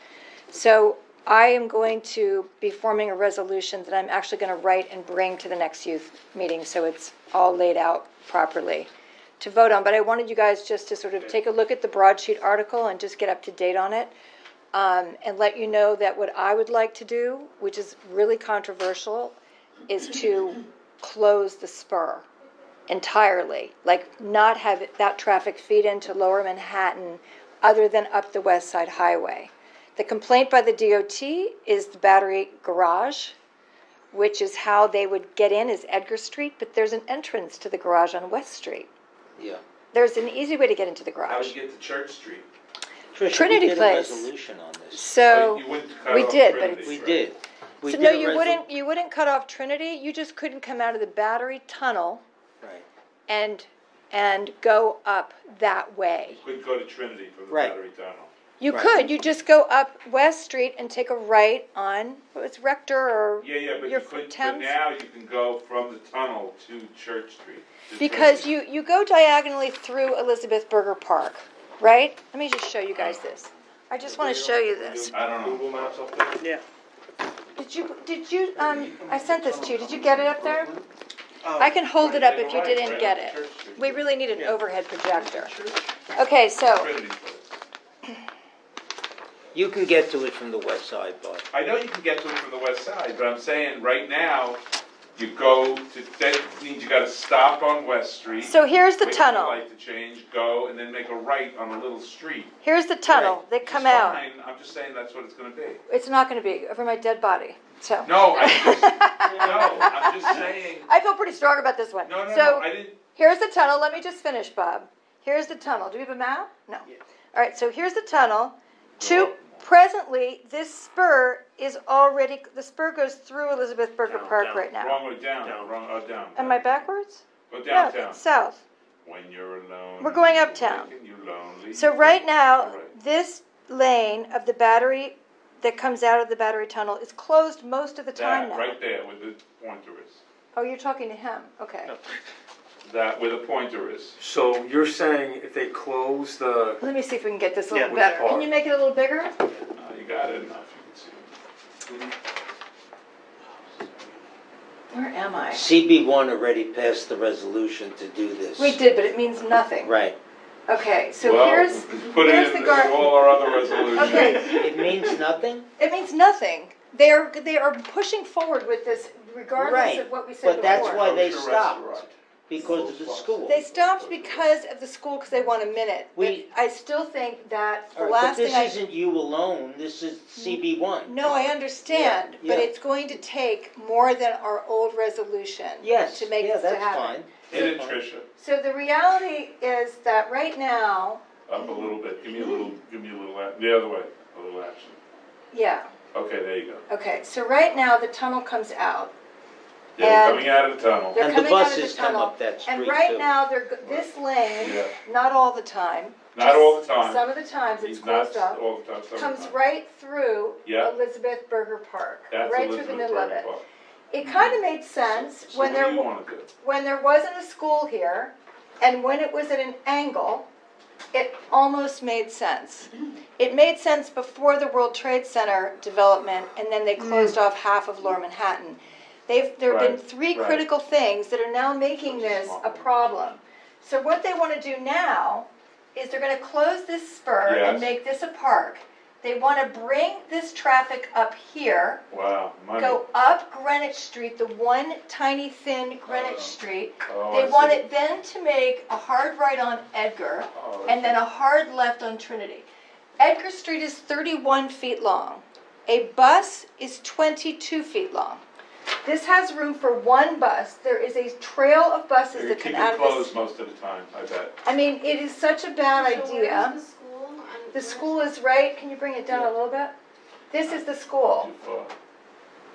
So I am going to be forming a resolution that I'm actually going to write and bring to the next youth meeting so it's all laid out properly to vote on. But I wanted you guys just to sort of take a look at the broadsheet article and just get up to date on it, and let you know that what I would like to do, which is really controversial, is to close the spur entirely, like not have that traffic feed into Lower Manhattan other than up the West Side Highway. The complaint by the DOT is the Battery Garage, which is how they would get in, is Edgar Street, but there's an entrance to the garage on West Street. Yeah. There's an easy way to get into the How would garage. you get to Church Street? Tricia, Trinity we did Place. a resolution on this. So You wouldn't cut we off did, but Trinity, it's- We right? did. We so did no, a you wouldn't cut off Trinity. You just couldn't come out of the Battery Tunnel Right. and go up that way. You couldn't go to Trinity from the Right. Battery Tunnel. You Right. could. You just go up West Street and take a right on, what was Rector or Yeah, but your you could, but Thames? now you can go from the tunnel to Church Street. to Because Trinity. you go diagonally through Elizabeth Burger Park, right? Let me just show you guys this. I just want to show you this. I don't know. Google Maps up there? Yeah. Did you, I sent this to you. Did you get it up there? I can hold it up if you didn't get it. We really need an overhead projector. Okay, so, Trinity. You can get to it from the west side, Bob. I know you can get to it from the west side, but I'm saying right now, you go to, that means you gotta stop on West Street. so here's the wait for tunnel. light to change, go, and then make a right on a little street. Here's the tunnel. They Which come is out. fine, I'm just saying that's what it's gonna be. It's not going to be over my dead body. So. No, I'm just saying, I feel pretty strong about this one. no, So I didn't, here's the tunnel. Let me just finish, Bob. Here's the tunnel. Do we have a map? No. All right. So here's the tunnel. Presently, this spur is already. The spur goes through Elizabeth Burger Park right now. wrong way down, down. Am I backwards? Go No, downtown. it's south. When you're alone. We're going uptown. making you lonely. So right now, All right. this lane of the battery that comes out of the battery tunnel is closed most of the time That, now. right there, where the pointer is. Oh, you're talking to him. Okay. That, where the pointer is. So you're saying if they close the, Let me see if we can get this a little Yeah, better. which Can you make it a little bigger? You got it enough, you can see. Where am I? CB1 already passed the resolution to do this. We did, but it means nothing. Right. Okay, so Well, here's put here's it the in gar- all our other resolutions. Okay, It means nothing? it means nothing. They are pushing forward with this regardless Right, of what we said but that's before. why they Kosher stopped. restaurant. Because of the school. They stopped because of the school because they want a minute. We- But I still think that the All right, last but this thing isn't you alone, this is CB1. No, I understand, Yeah, but yeah. it's going to take more than our old resolution Yes, to make yeah, this to that's happen. fine. Hit it, Tricia. So the reality is that right now, Up a little bit. Give me a little, the other way. A little action. yeah, Okay, there you go. okay, so right now the tunnel comes out. Yeah, And- coming out of the tunnel. They're And the coming out of buses the come tunnel, up that street and right too. now, this lane, Yeah. not all the time. Not just all the time. Some of the times it's closed Not up, all the time, some comes time. right through Yeah. Elizabeth Burger Park, That's right through Elizabeth the middle of Burger it. Park. It kind of made sense So when what do you there, want to do? when there wasn't a school here, and when it was at an angle, it almost made sense. It made sense before the World Trade Center development, and then they closed off half of Lower Manhattan. There have been Right, three right. critical things that are now making this a problem. So what they want to do now is they're going to close this spur Yes. and make this a park. They want to bring this traffic up here, Wow, money. go up Greenwich Street, the one tiny thin Greenwich Street. Oh, They I want see. it then to make a hard right on Edgar Oh, and then a hard left on Trinity. Edgar Street is 31 feet long. A bus is 22 feet long. This has room for one bus. There is a trail of buses They that keep come out it of this. closed most of the time, I bet. I mean, it is such a bad So idea. where's the school? The school is right. Can you bring it down a little bit? This is the school. Too far.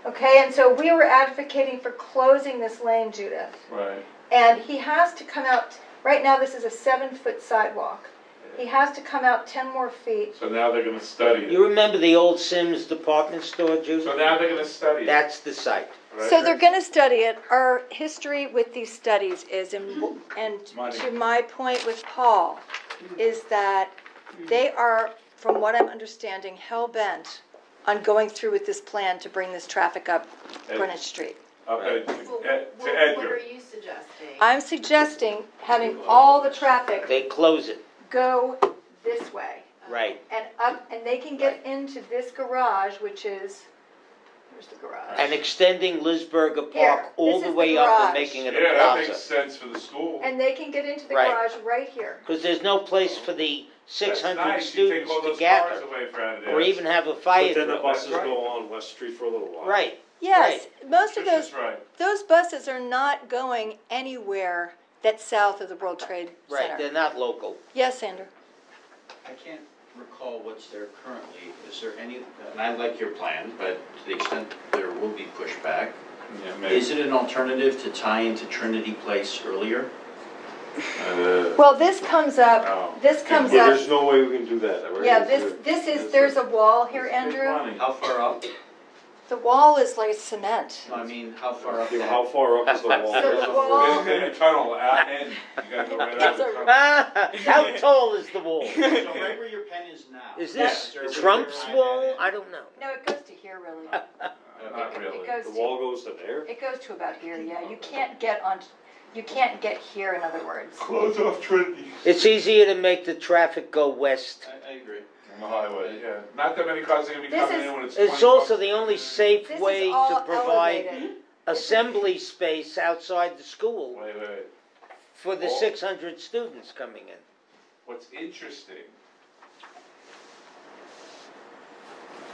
Okay, and so we were advocating for closing this lane, Judith. Right. And he has to come out, right now this is a 7-foot sidewalk. He has to come out 10 more feet. So now they're gonna study You it. remember the old Sims department store, Judith? So now they're gonna study it. That's the site. right? So they're going to study it. Our history with these studies is, and Money. to my point with Paul, is that they are, from what I'm understanding, hell-bent on going through with this plan to bring this traffic up Greenwich Street. Okay, Well, to what are Edgar. you suggesting? I'm suggesting having all the traffic They close it, go this way right. and up, and they can get into this garage, which is, where's the garage? And extending Lisburger Here, Park all this the is the way up garage. and making it a Yeah, that makes plaza. sense for the school. And they can get into the Right. garage right here. Because there's no place for the That's 600 nice. You take students all to those gather, cars away from there. or even have a fire but then the drill. buses That's right. go on West Street for a little while. Right. Yes, most of Tricia's those right. those buses are not going anywhere that's south of the World Trade Right, Center. they're not local. Yes, Sandra. I can't recall what's there currently. Is there any, and I like your plan, but to the extent there will be pushback, Yeah, maybe. is it an alternative to tie into Trinity Place earlier? Well, this comes up, Oh. this comes Yeah, up, there's no way we can do that, right? yeah, It's this is, there's a wall here, Andrew. How far up? The wall is like cement. No, I mean, how far up? Yeah, how far up is the wall? So the wall, There's a tunnel out end. You gotta go right That's over a- the tunnel. How tall is the wall? So right where your pen is now. Is this Is there Trump's where wall? that I don't know. no, it goes to here really. Not really. It goes The to, wall goes to there? it goes to about here, yeah. You can't get on, you can't get here, in other words. Close off Trinity. It's easier to make the traffic go west. I agree. On the highway, yeah. Not that many cars are gonna be This coming is- in when it's It's 20 also bucks. the only safe This way is all to provide elevated. assembly space outside the school Wait. for the Oh. 600 students coming in. What's interesting,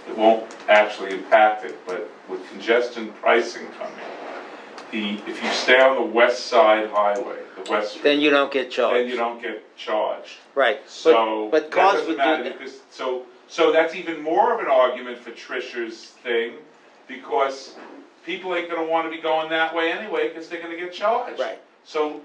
it won't actually impact it, but with congestion pricing coming, if you stay on the west side highway, the west street, Then you don't get charged. then you don't get charged. Right. So but that cars doesn't would do matter that. because so that's even more of an argument for Tricia's thing because people ain't gonna want to be going that way anyway because they're gonna get charged. Right. So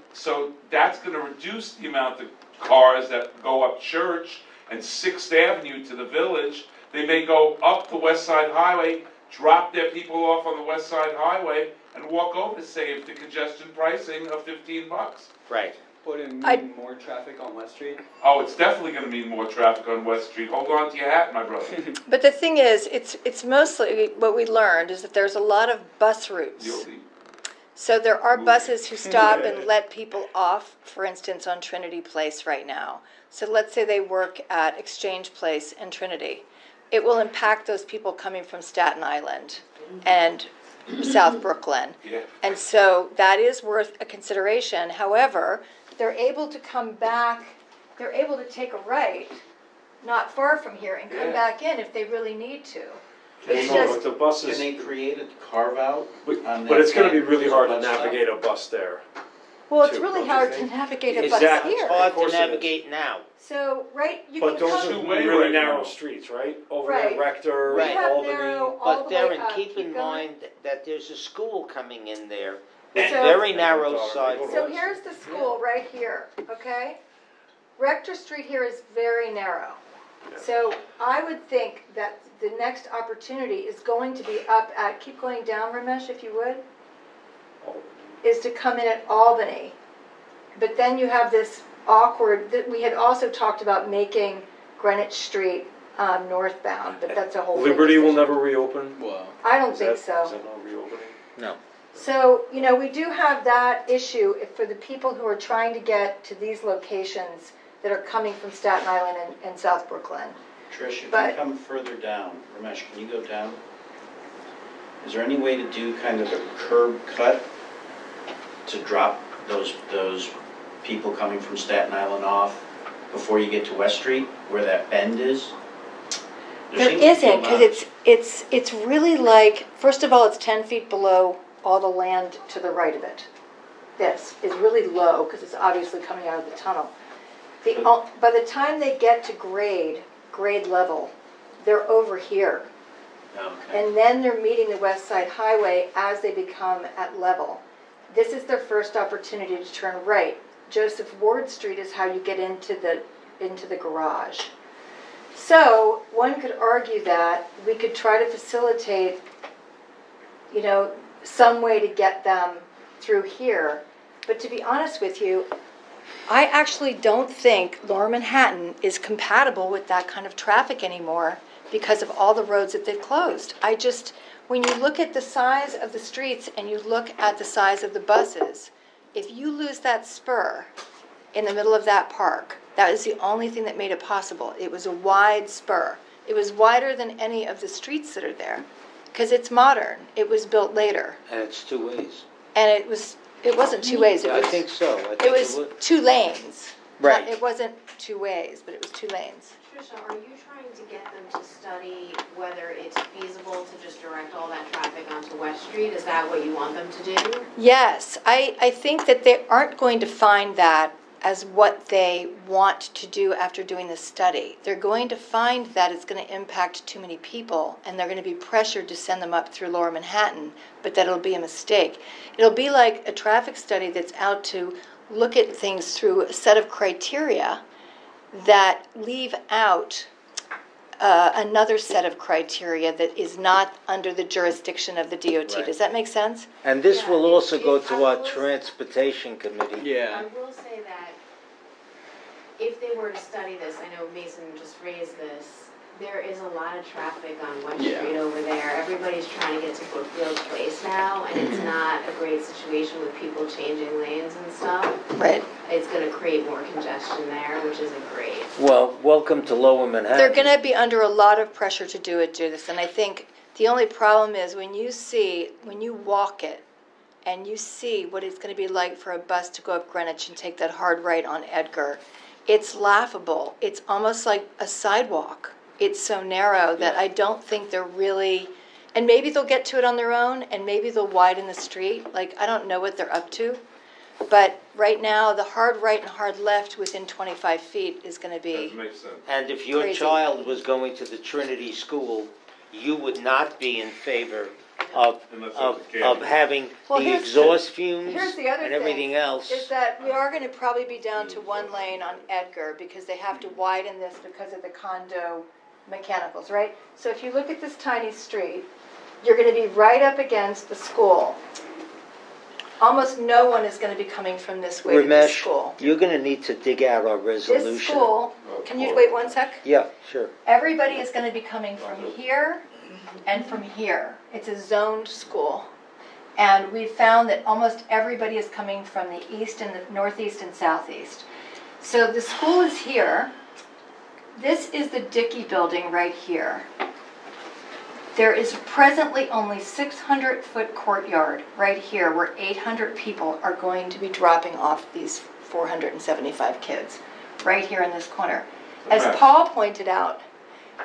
that's gonna reduce the amount of cars that go up Church and 6th Avenue to the Village. They may go up the West Side Highway, drop their people off on the West Side Highway, and walk over to save the congestion pricing of $15. Right. Would it mean I- more traffic on West Street? Oh, it's definitely gonna mean more traffic on West Street. Hold on to your hat, my brother. But the thing is, it's mostly, what we learned is that there's a lot of bus routes. You'll be- So there are buses who stop and let people off, for instance, on Trinity Place right now. So let's say they work at Exchange Place in Trinity. It will impact those people coming from Staten Island and South Brooklyn. Yeah. And so that is worth a consideration. However, they're able to come back, they're able to take a right, not far from here, and come Yeah. back in if they really need to. It's No, just, but the buses, Can they create a carve out? but it's gonna be really hard to navigate a bus there. well, it's too, really don't you hard to think? navigate a bus Exactly. It's here. hard Of course to it is. navigate now. So, right, you But can those come, are Two-way really right narrow now. streets, right? Over Right. at Rector, Right. we have Albany. narrow all But the way Darren, up. keep in going. mind that there's a school coming in there with So- very narrow So sidewalks. So here's the school right here, okay? Rector Street here is very narrow. Yeah. So I would think that the next opportunity is going to be up at, keep going down, Ramesh, if you would, is to come in at Albany. But then you have this awkward, that we had also talked about making Greenwich Street northbound, but that's a whole. Liberty will decision. never reopen? Wow. I don't Is think that- so. Is that not reopening? No. So, we do have that issue for the people who are trying to get to these locations that are coming from Staten Island and South Brooklyn. Trish, if But- you come further down, Ramesh, can you go down? Is there any way to do kind of a curb cut to drop those people coming from Staten Island off before you get to West Street, where that bend is? There seems to be a isn't, because lot. it's really like, first of all, it's 10 feet below all the land to the right of it. This is really low, because it's obviously coming out of the tunnel. By the time they get to grade level, they're over here. Okay. And then they're meeting the West Side Highway as they become at level. This is their first opportunity to turn right. Joseph Ward Street is how you get into the garage. So one could argue that we could try to facilitate, some way to get them through here. But to be honest with you, I actually don't think Lower Manhattan is compatible with that kind of traffic anymore because of all the roads that they've closed. When you look at the size of the streets and you look at the size of the buses, if you lose that spur in the middle of that park, that is the only thing that made it possible. It was a wide spur. It was wider than any of the streets that are there because it's modern. It was built later. And it's two ways. And it wasn't two ways. I think so. I think It was would. 2 lanes. Right. It wasn't 2 ways, but it was 2 lanes. Tricia, are you trying to get them to study whether it's feasible to just direct all that traffic onto West Street? Is that what you want them to do? Yes, I think that they aren't going to find that as what they want to do after doing the study. They're going to find that it's going to impact too many people, and they're going to be pressured to send them up through Lower Manhattan, but that it'll be a mistake. It'll be like a traffic study that's out to look at things through a set of criteria that leave out another set of criteria that is not under the jurisdiction of the DOT. Right. Does that make sense? And this Yeah, will also go I to our will- transportation committee. I Yeah. will say that if they were to study this, I know Mason just raised this, there is a lot of traffic on West Yeah. Street over there. Everybody's trying to get to Brookfield Place now, and it's not a great situation with people changing lanes and stuff. Right. It's gonna create more congestion there, which isn't great. Well, welcome to Lower Manhattan. They're going to be under a lot of pressure to do this, and I think the only problem is when you walk it, and you see what it's going to be like for a bus to go up Greenwich and take that hard right on Edgar, it's laughable. It's almost like a sidewalk. It's so narrow that I don't think they're really, and maybe they'll get to it on their own, and maybe they'll widen the street. Like, I don't know what they're up to. But right now, the hard right and hard left within 25 feet is going to be, That makes sense. And if your Crazy. child was going to the Trinity School, you would not be in favor of Unless of, it's a of candy. having Well, the here's exhaust fumes here's the other and thing, everything else. is that we are going to probably be down to one lane on Edgar because they have to widen this because of the condo mechanicals, right? So if you look at this tiny street, you're going to be right up against the school. Almost no one is going to be coming from this way to this Ramesh, school. you're going to need to dig out our resolution. This school, can you wait one sec? Yeah, sure. Everybody is going to be coming from here and from here. It's a zoned school. And we found that almost everybody is coming from the east and the northeast and southeast. So the school is here. This is the Dickey building right here. There is presently only 600-foot courtyard right here where 800 people are going to be dropping off these 475 kids right here in this corner. As Okay. Paul pointed out,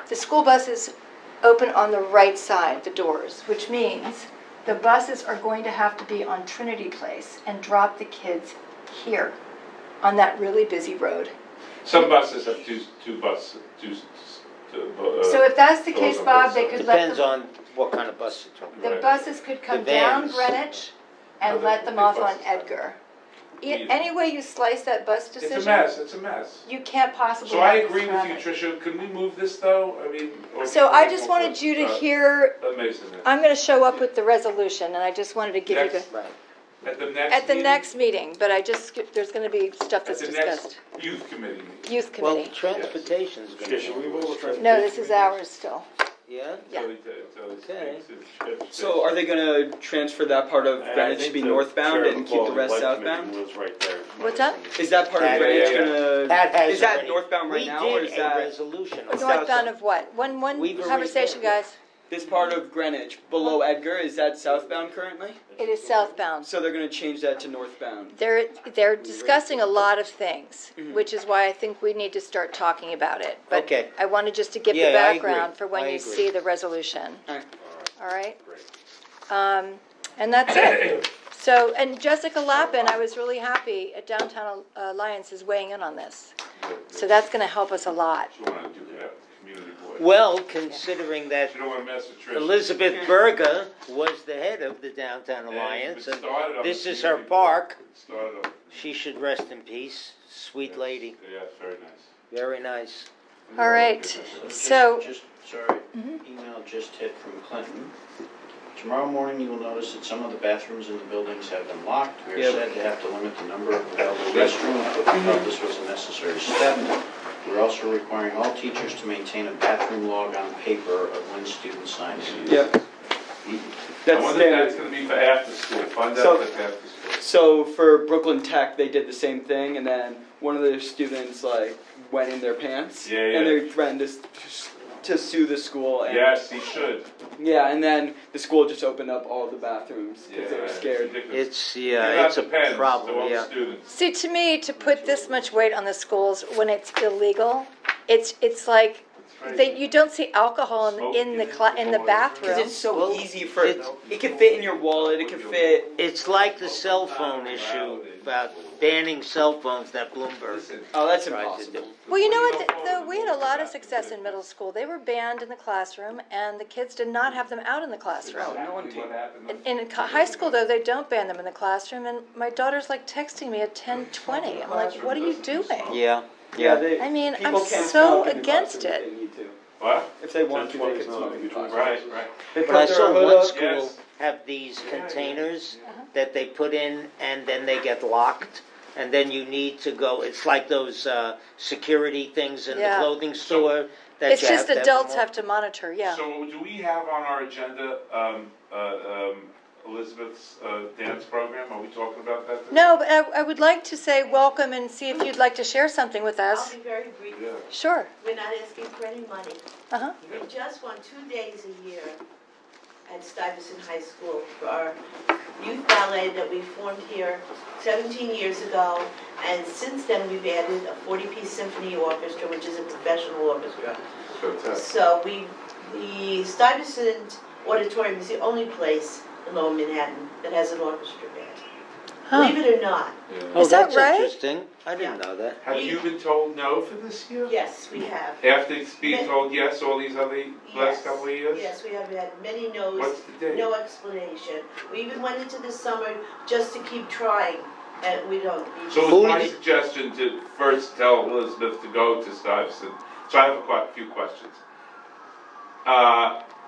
the school buses open on the right side, the doors, which means the buses are going to have to be on Trinity Place and drop the kids here on that really busy road. Some buses have two So if that's the doors case, on Bob, both they sides. could let Depends them, on what kind of bus you're talking the Right. buses could come The down vans. Greenwich and No, let the them big off on buses. Edgar. Easy. Any way you slice that bus It's a decision, mess, it's a mess. you can't possibly So I have agree this with you, traffic. Tricia, can we move this though? I mean. or So can we I move just on wanted first? you to hear, That makes sense. I'm going to show up with the resolution, and I just wanted to give you the, Next- Right. At the next at the meeting? next meeting, but there's going to be stuff At that's the next discussed. youth committee meeting. Youth Well, committee. transportation's going to Yeah, should we roll the transportation? No, this is ours still. Yeah? Yeah. Okay. So are they gonna transfer that part of Greenwich to be northbound and keep the rest southbound? Was right there. What's that? Is that part of Yeah, Greenwich yeah. gonna, Pat has is that already- northbound right now, or is We did a that resolution on South- Northbound of what? One We've conversation, already- guys. this part of Greenwich below Edgar, is that southbound currently? It is southbound. So they're gonna change that to northbound. They're discussing a lot of things, Mhm. which is why I think we need to start talking about it. But Okay. I wanted just to give Yeah, the I agree. background for when I you agree. see the resolution. Alright. All right? Great. And that's it. So, and Jessica Lappin, I was really happy at Downtown Alliance is weighing in on this. So that's going to help us a lot. She wanted to do that, community voice. Well, considering that She don't want to mess with Tricia. Elizabeth Berger was the head of the Downtown Alliance, it and started on this the is her community park. board. It started on- She should rest in peace. Sweet lady. Yeah, it's very nice. Very nice. All right. So, Just, sorry, email just hit from Clinton. Tomorrow morning, you will notice that some of the bathrooms in the buildings have been locked. We are Yep. said to have to limit the number of available restrooms, but we felt this was a necessary step. We're also requiring all teachers to maintain a bathroom log on paper of when students sign in. Yep. I That's wonder if that's standard. gonna be for after school, find So- out if that's after school. So for Brooklyn Tech, they did the same thing, and then one of their students like went in their pants, Yeah, yeah. and they threatened to sue the school. And, Yes, he should. Yeah, and then the school just opened up all the bathrooms because they were it's scared. ridiculous. It's, It yeah, it's a depends, problem, they're all yeah. students. see, to me, to put this much weight on the schools when it's illegal, it's like you don't see alcohol in the bathroom. Because it's so Well, easy for it can fit in your wallet. It can fit. It's like the cell phone issue about banning cell phones that Bloomberg Oh, that's tried to impossible. do. Well, you know what? We had a lot of success in middle school. They were banned in the classroom, and the kids did not have them out in the classroom. In high school, though, they don't ban them in the classroom, and my daughter's like texting me at 10:20. I'm like, what are you doing? Yeah. I mean, I'm people can't so smoke in the against classroom it. if they need to. What? If they want to, they can smoke in the classroom. Right. They But I put saw their hood one up. school Yes. have these containers that they put in, and then they get locked, and then you need to go. It's like those security things in the clothing store. That It's you just have to adults have. have to monitor, yeah. So do we have on our agenda Elizabeth's dance program? Are we talking about that today? No, but I would like to say welcome and see if you'd like to share something with I'll us. be very brief. Yeah. Sure. We're not asking for any money. Uh-huh. We just want 2 days a year at Stuyvesant High School for our youth ballet that we formed here 17 years ago. And since then, we've added a 40-piece symphony orchestra, which is a professional orchestra. Fantastic. So the Stuyvesant Auditorium is the only place in Lower Manhattan that has an orchestra band. Huh. Believe it or not. Oh, Is that that's right? interesting. I didn't know that. Have you been told no for this year? Yes, we have. After being told yes all these other last Yes. couple of years? Yes, we have had many no's, What's the date? no explanation. We even went into the summer just to keep trying, and we don't. So Who it's my did- suggestion to first tell Elizabeth to go to Stuyvesant. So I have a few questions.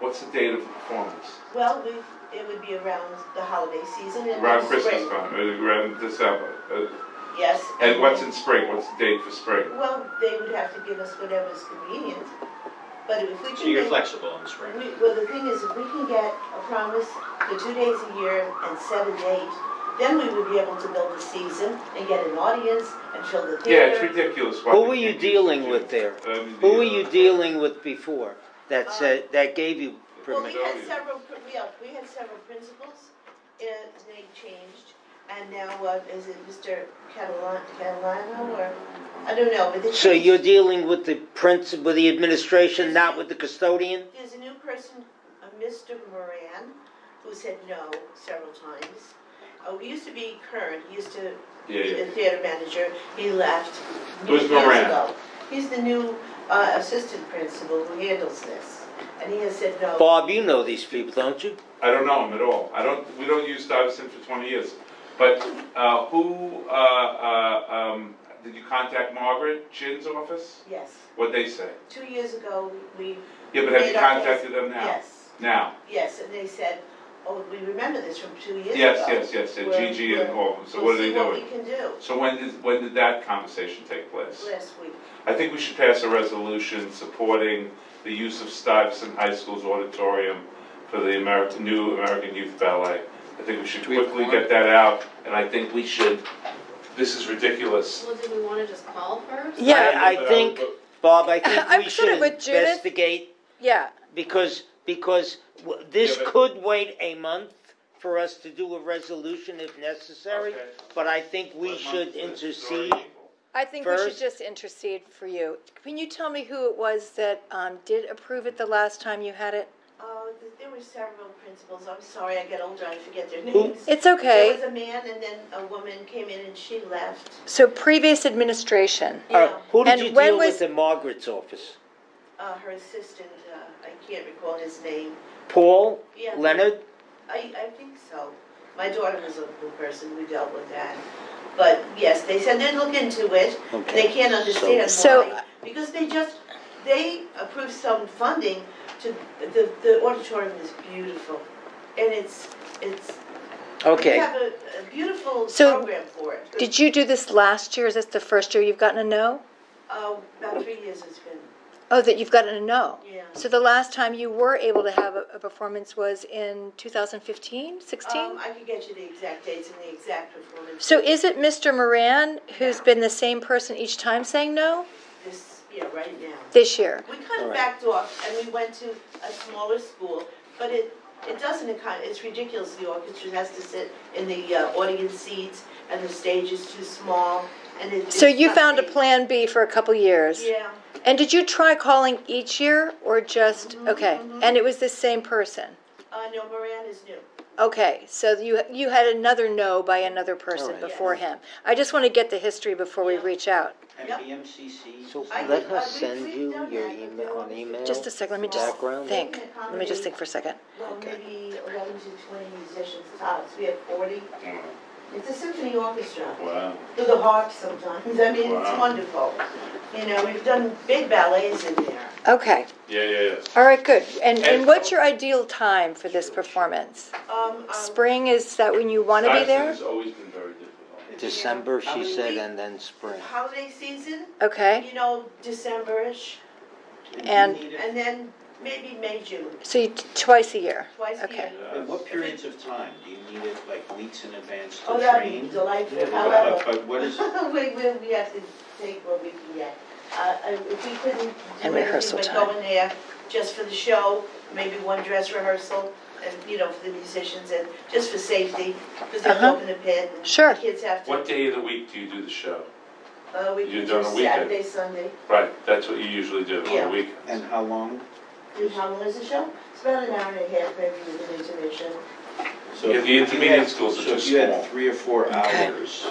What's the date of the performance? Well, it would be around the holiday season and Around spring. Christmas time, around December. Yes. And what's in spring? What's the date for spring? Well, they would have to give us whatever's convenient, but if we can So you're make- flexible in the spring. Well, the thing is, if we can get a promise for 2 days a year and set a date, then we would be able to build a season and get an audience and fill the Yeah, theater. it's ridiculous. why Who they were you can't use dealing the with gym. there? The, Who were you dealing with before that said that gave you Well, we permission? had several, we had several principals, they changed, and now, is it Mr. Catalano, or, I don't know, but they So changed. you're dealing with the with the administration, not with the custodian? There's a new person, Mr. Moran, who said no several times. We used to be Kern, he used to be the theater manager, he left Who's years Moran? ago. He's the new assistant principal who handles this, and he has said no. Bob, you know these people, don't you? I don't know him at all. We don't use Stuyvesant for 20 years. But did you contact Margaret Chin's office? Yes. What'd they say? 2 years ago, we. Yeah, but have you made our contacted case. them now? Yes, Now? yes, and they said, oh, we remember this from 2 years Yes, ago. yes, We're- Gigi and we're- all of them. So we'll what are see they what doing? we can do. So when did that conversation take place? Last week. I think we should pass a resolution supporting the use of Stuyvesant High School's auditorium for the new American Youth Ballet. I think we should quickly get that out, and I think we should, this is ridiculous. Well, do we want to just call first? Yeah. I think, Bob, I think I'm we sort of should with Judith. investigate Yeah. because this Yeah, but- could wait a month for us to do a resolution if necessary, Okay. but I think we What should month is this? intercede. I think we should First- just intercede for you. Can you tell me who it was that did approve it the last time you had it? There were several principals. I'm sorry, I get older, I forget their Who- names. It's There okay. was a man, and then a woman came in and she left. So previous administration. Yeah. Who did And you when deal was- with in Margaret's office? Her assistant, I can't recall his name. Paul? Yeah. Leonard? I think so. My daughter was a good person, we dealt with that. But yes, they said they'd look into it, and they Okay. can't understand So- why. Because they approved some funding to, the auditorium is beautiful. And it's, we Okay. have a beautiful So- program for it. Did you do this last year? Is this the first year you've gotten a no? About 3 years it's been, Oh, that you've gotten a no. yeah. So the last time you were able to have a performance was in 2015, 16? I could get you the exact dates and the exact performance. So is it Mr. Moran who's been the same person each time saying no? Right now. This year? We kind All of right. backed off and we went to a smaller school, but It doesn't, it's ridiculous. The orchestra has to sit in the audience seats, and the stage is too small, and So it's you not found a safe. plan B for a couple years? Yeah. And did you try calling each year, or just, okay, and it was the same person? No, Miranda's new. Okay, so you had another no by another person Alright. before him. I just want to get the history before we Yeah. reach out. And Yep. BMCC. So I let think, her we've send you done your that, but email, they're an email. Just a second, let me just Background? think. Let me just think for a second. Well, Okay. maybe 11 to 20 musicians tops. We have 40. Mm. It's a symphony orchestra. Wow. To the heart sometimes. I mean, it's Wow. wonderful. You know, we've done big ballets in there. Okay, Yeah. all right, good. And And- what's your ideal time for this performance? Spring, is that when you want to be there? Stuyvesant has always been very difficult. December, How she many said, weeks? and then spring. Holiday season, Okay, you know, December-ish, and and then maybe May, June, so twice a year? twice a Okay. year. And what periods of time? Do you need it like weeks in advance Oh, to that'd be train? delightful. But However, what is, we have to take what we can get. If we couldn't do And anything rehearsal but time. go in there just for the show, maybe one dress rehearsal, and, you know, for the musicians, and just for safety, because they have to Uh-huh. open the pit, and Sure. the kids have to. What day of the week do you do the show? We You can do it do on a weekend? Saturday, Sunday. Right, that's what you usually do on Yeah. the weekend. and how long? How long is the show? It's about an hour and a half, maybe with an intermission. So Yeah, if the you intermediate had- schools are So just if you had small. 3 or 4 Okay. hours,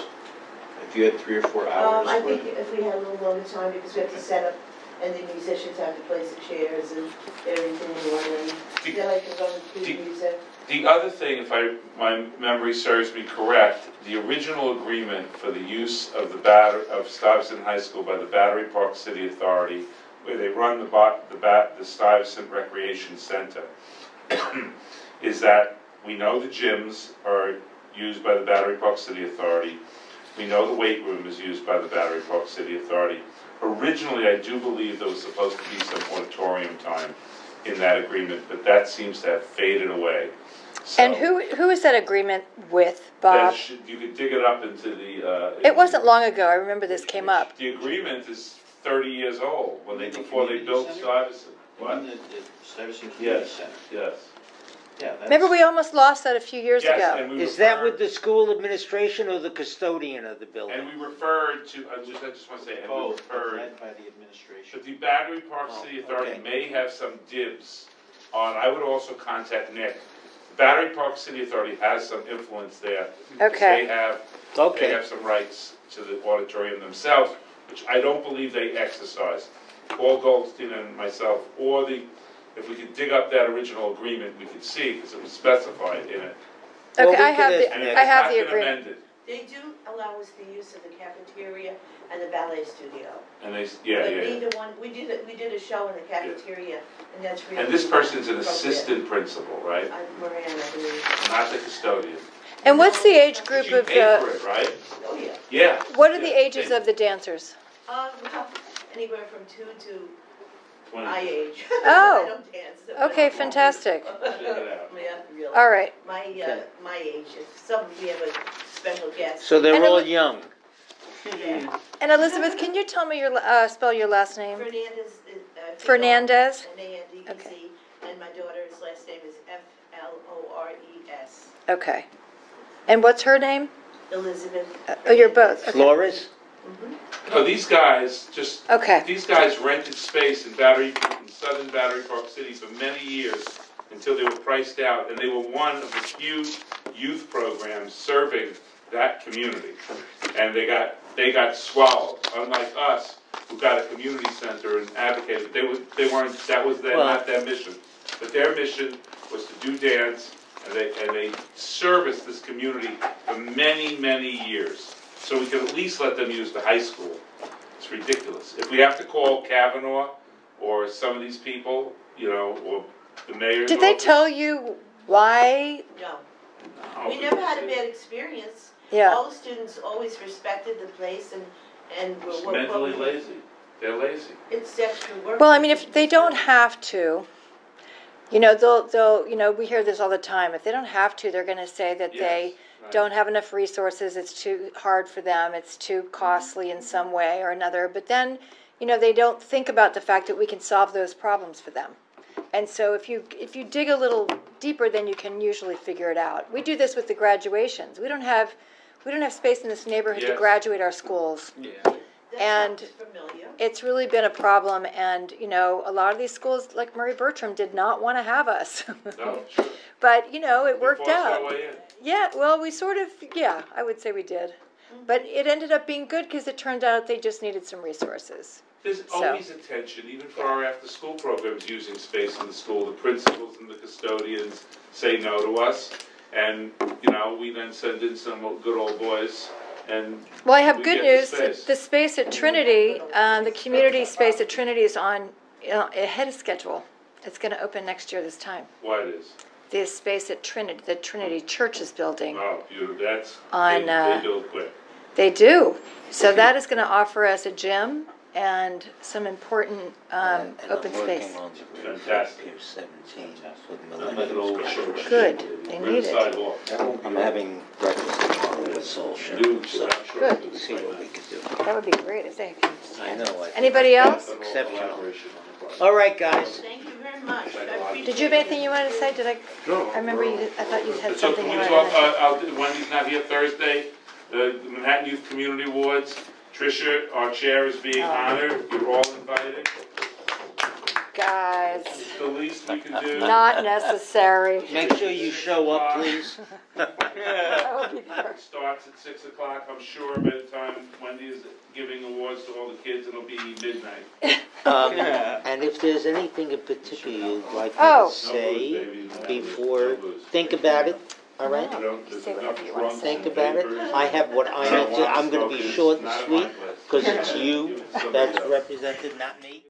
if you had 3 or 4 hours, I what- think if we had a little longer time, because we have to set up, and the musicians have to place the chairs and everything in order, and The- then I can go and do the- music. The other thing, if my memory serves me correct, the original agreement for the use of of Stuyvesant High School by the Battery Park City Authority, where they run the Stuyvesant Recreation Center, is that we know the gyms are used by the Battery Park City Authority. We know the weight room is used by the Battery Park City Authority. Originally, I do believe there was supposed to be some auditorium time in that agreement, but that seems to have faded away. So And who is that agreement with, Bob? you could dig it up into the. It wasn't long ago, I remember this came up. The agreement is 30 years old, The before they community built center? Stuyvesant. You What? mean the Stuyvesant Community Yes, Center? yes. Yeah, that's. Remember, we almost lost that a few years Yes, ago. and we Is that referred- with the school administration or the custodian of the building? And we referred to, I just want to say, and we Both, referred, led by the administration. that the Battery Park Oh, City Authority okay. may have some dibs on, I would also contact Nick. The Battery Park City Authority has some influence there. because Okay. They Okay. have some rights to the auditorium themselves, which I don't believe they exercise. Paul Goldstein and myself, if we could dig up that original agreement, we could see, because it was specified in it. Well, Okay, we I have could the, ask And Nick. it I has have not the been agreement. amended. They do allow us the use of the cafeteria and the ballet studio. And they, But yeah. neither one, we did a show in the cafeteria, and that's really. And this person's an appropriate. assistant principal, right? I'm Miranda, I believe. Not the custodian. And what's the age group You of pay for the, it, right? Oh, yeah. Yeah. what are the Yeah. ages of the dancers? Well, anywhere from 2 to 20. my age. Oh. I don't dance. Okay, fantastic. Yeah, really. All right. My, Okay. my age, if we have a special guest. So they're And all it- young. Yeah. And Elizabeth, can you tell me spell your last name? Fernandez. Fernandez? Fernandez, Okay. and my daughter's last name is Flores. Okay. And what's her name? Elizabeth. Oh, you're both. Okay. Flores? Oh, these guys Okay. these guys rented space in Southern Battery Park City for many years until they were priced out, and they were one of the few youth programs serving that community. And they got swallowed, unlike us, who got a community center and advocated. They weren't, that was not their mission. But their mission was to do dance, and they serviced this community for many, many years. So we could at least let them use the high school. It's ridiculous. If we have to call Kavanaugh or some of these people, or the mayor's Did they office- tell you why? No, No, we never had a bad experience. Yeah. All the students always respected the place and It's were. mentally lazy. They're lazy. It's extra work. Well, I mean, if they don't have to, they'll, we hear this all the time. If they don't have to, they're going to say that they Yes, right. don't have enough resources, it's too hard for them, it's too costly in some way or another. But then, they don't think about the fact that we can solve those problems for them. And so if you dig a little deeper, then you can usually figure it out. We do this with the graduations. We don't have space in this neighborhood to Yes. graduate our schools. That And sounds familiar. it's really been a problem, and a lot of these schools, like Murray Bertram, did not want to have us. No, sure. But it worked We forced out. our way in. Yeah, well, we sort of, I would say we did. But it ended up being good because it turned out they just needed some resources. There's So- always a tension, even for our after-school programs using space in the school. The principals and the custodians say no to us, and, we then send in some good old boys, and Well, I have we good get news. the space. The space at Trinity, the community space at Trinity is on ahead of schedule. It's going to open next year this time. What it is? The space at Trinity, the Trinity Church is building. Oh, that's, On, they build quick. They do. So that is going to offer us a gym and some important open space. Fantastic. Pier 17 Like an old church. Good. They need it. Sidewalk. I'm having breakfast tomorrow with Soul New, so I'm sure Good. it'll be See what quite we nice. could do. That would be great if they can. I know. I think Anybody else? Exceptional. Collaboration on the part. All right, guys. Thank you very much. I appreciate Did you have anything you wanted to say? No. I remember I thought you had So something can you we wanted talk, to mention. Wendy's not here Thursday, the Manhattan Youth Community Awards, Tricia, our chair, is being honored, you're all invited. Guys, It's the least we can do. not necessary. Make sure you show up, please. That would be great. It starts at 6 o'clock, I'm sure by the time Wendy is giving awards to all the kids, it'll be midnight. And if there's anything in particular you'd like me Oh. to say No booze, baby. before, No booze. think about it, all right? I don't- there's Say whatever enough you wanna drunks Think and about it. papers. I have what I need to, I'm gonna be short and Not at my sweet, place. because it's you Somebody that's else. represented, not me.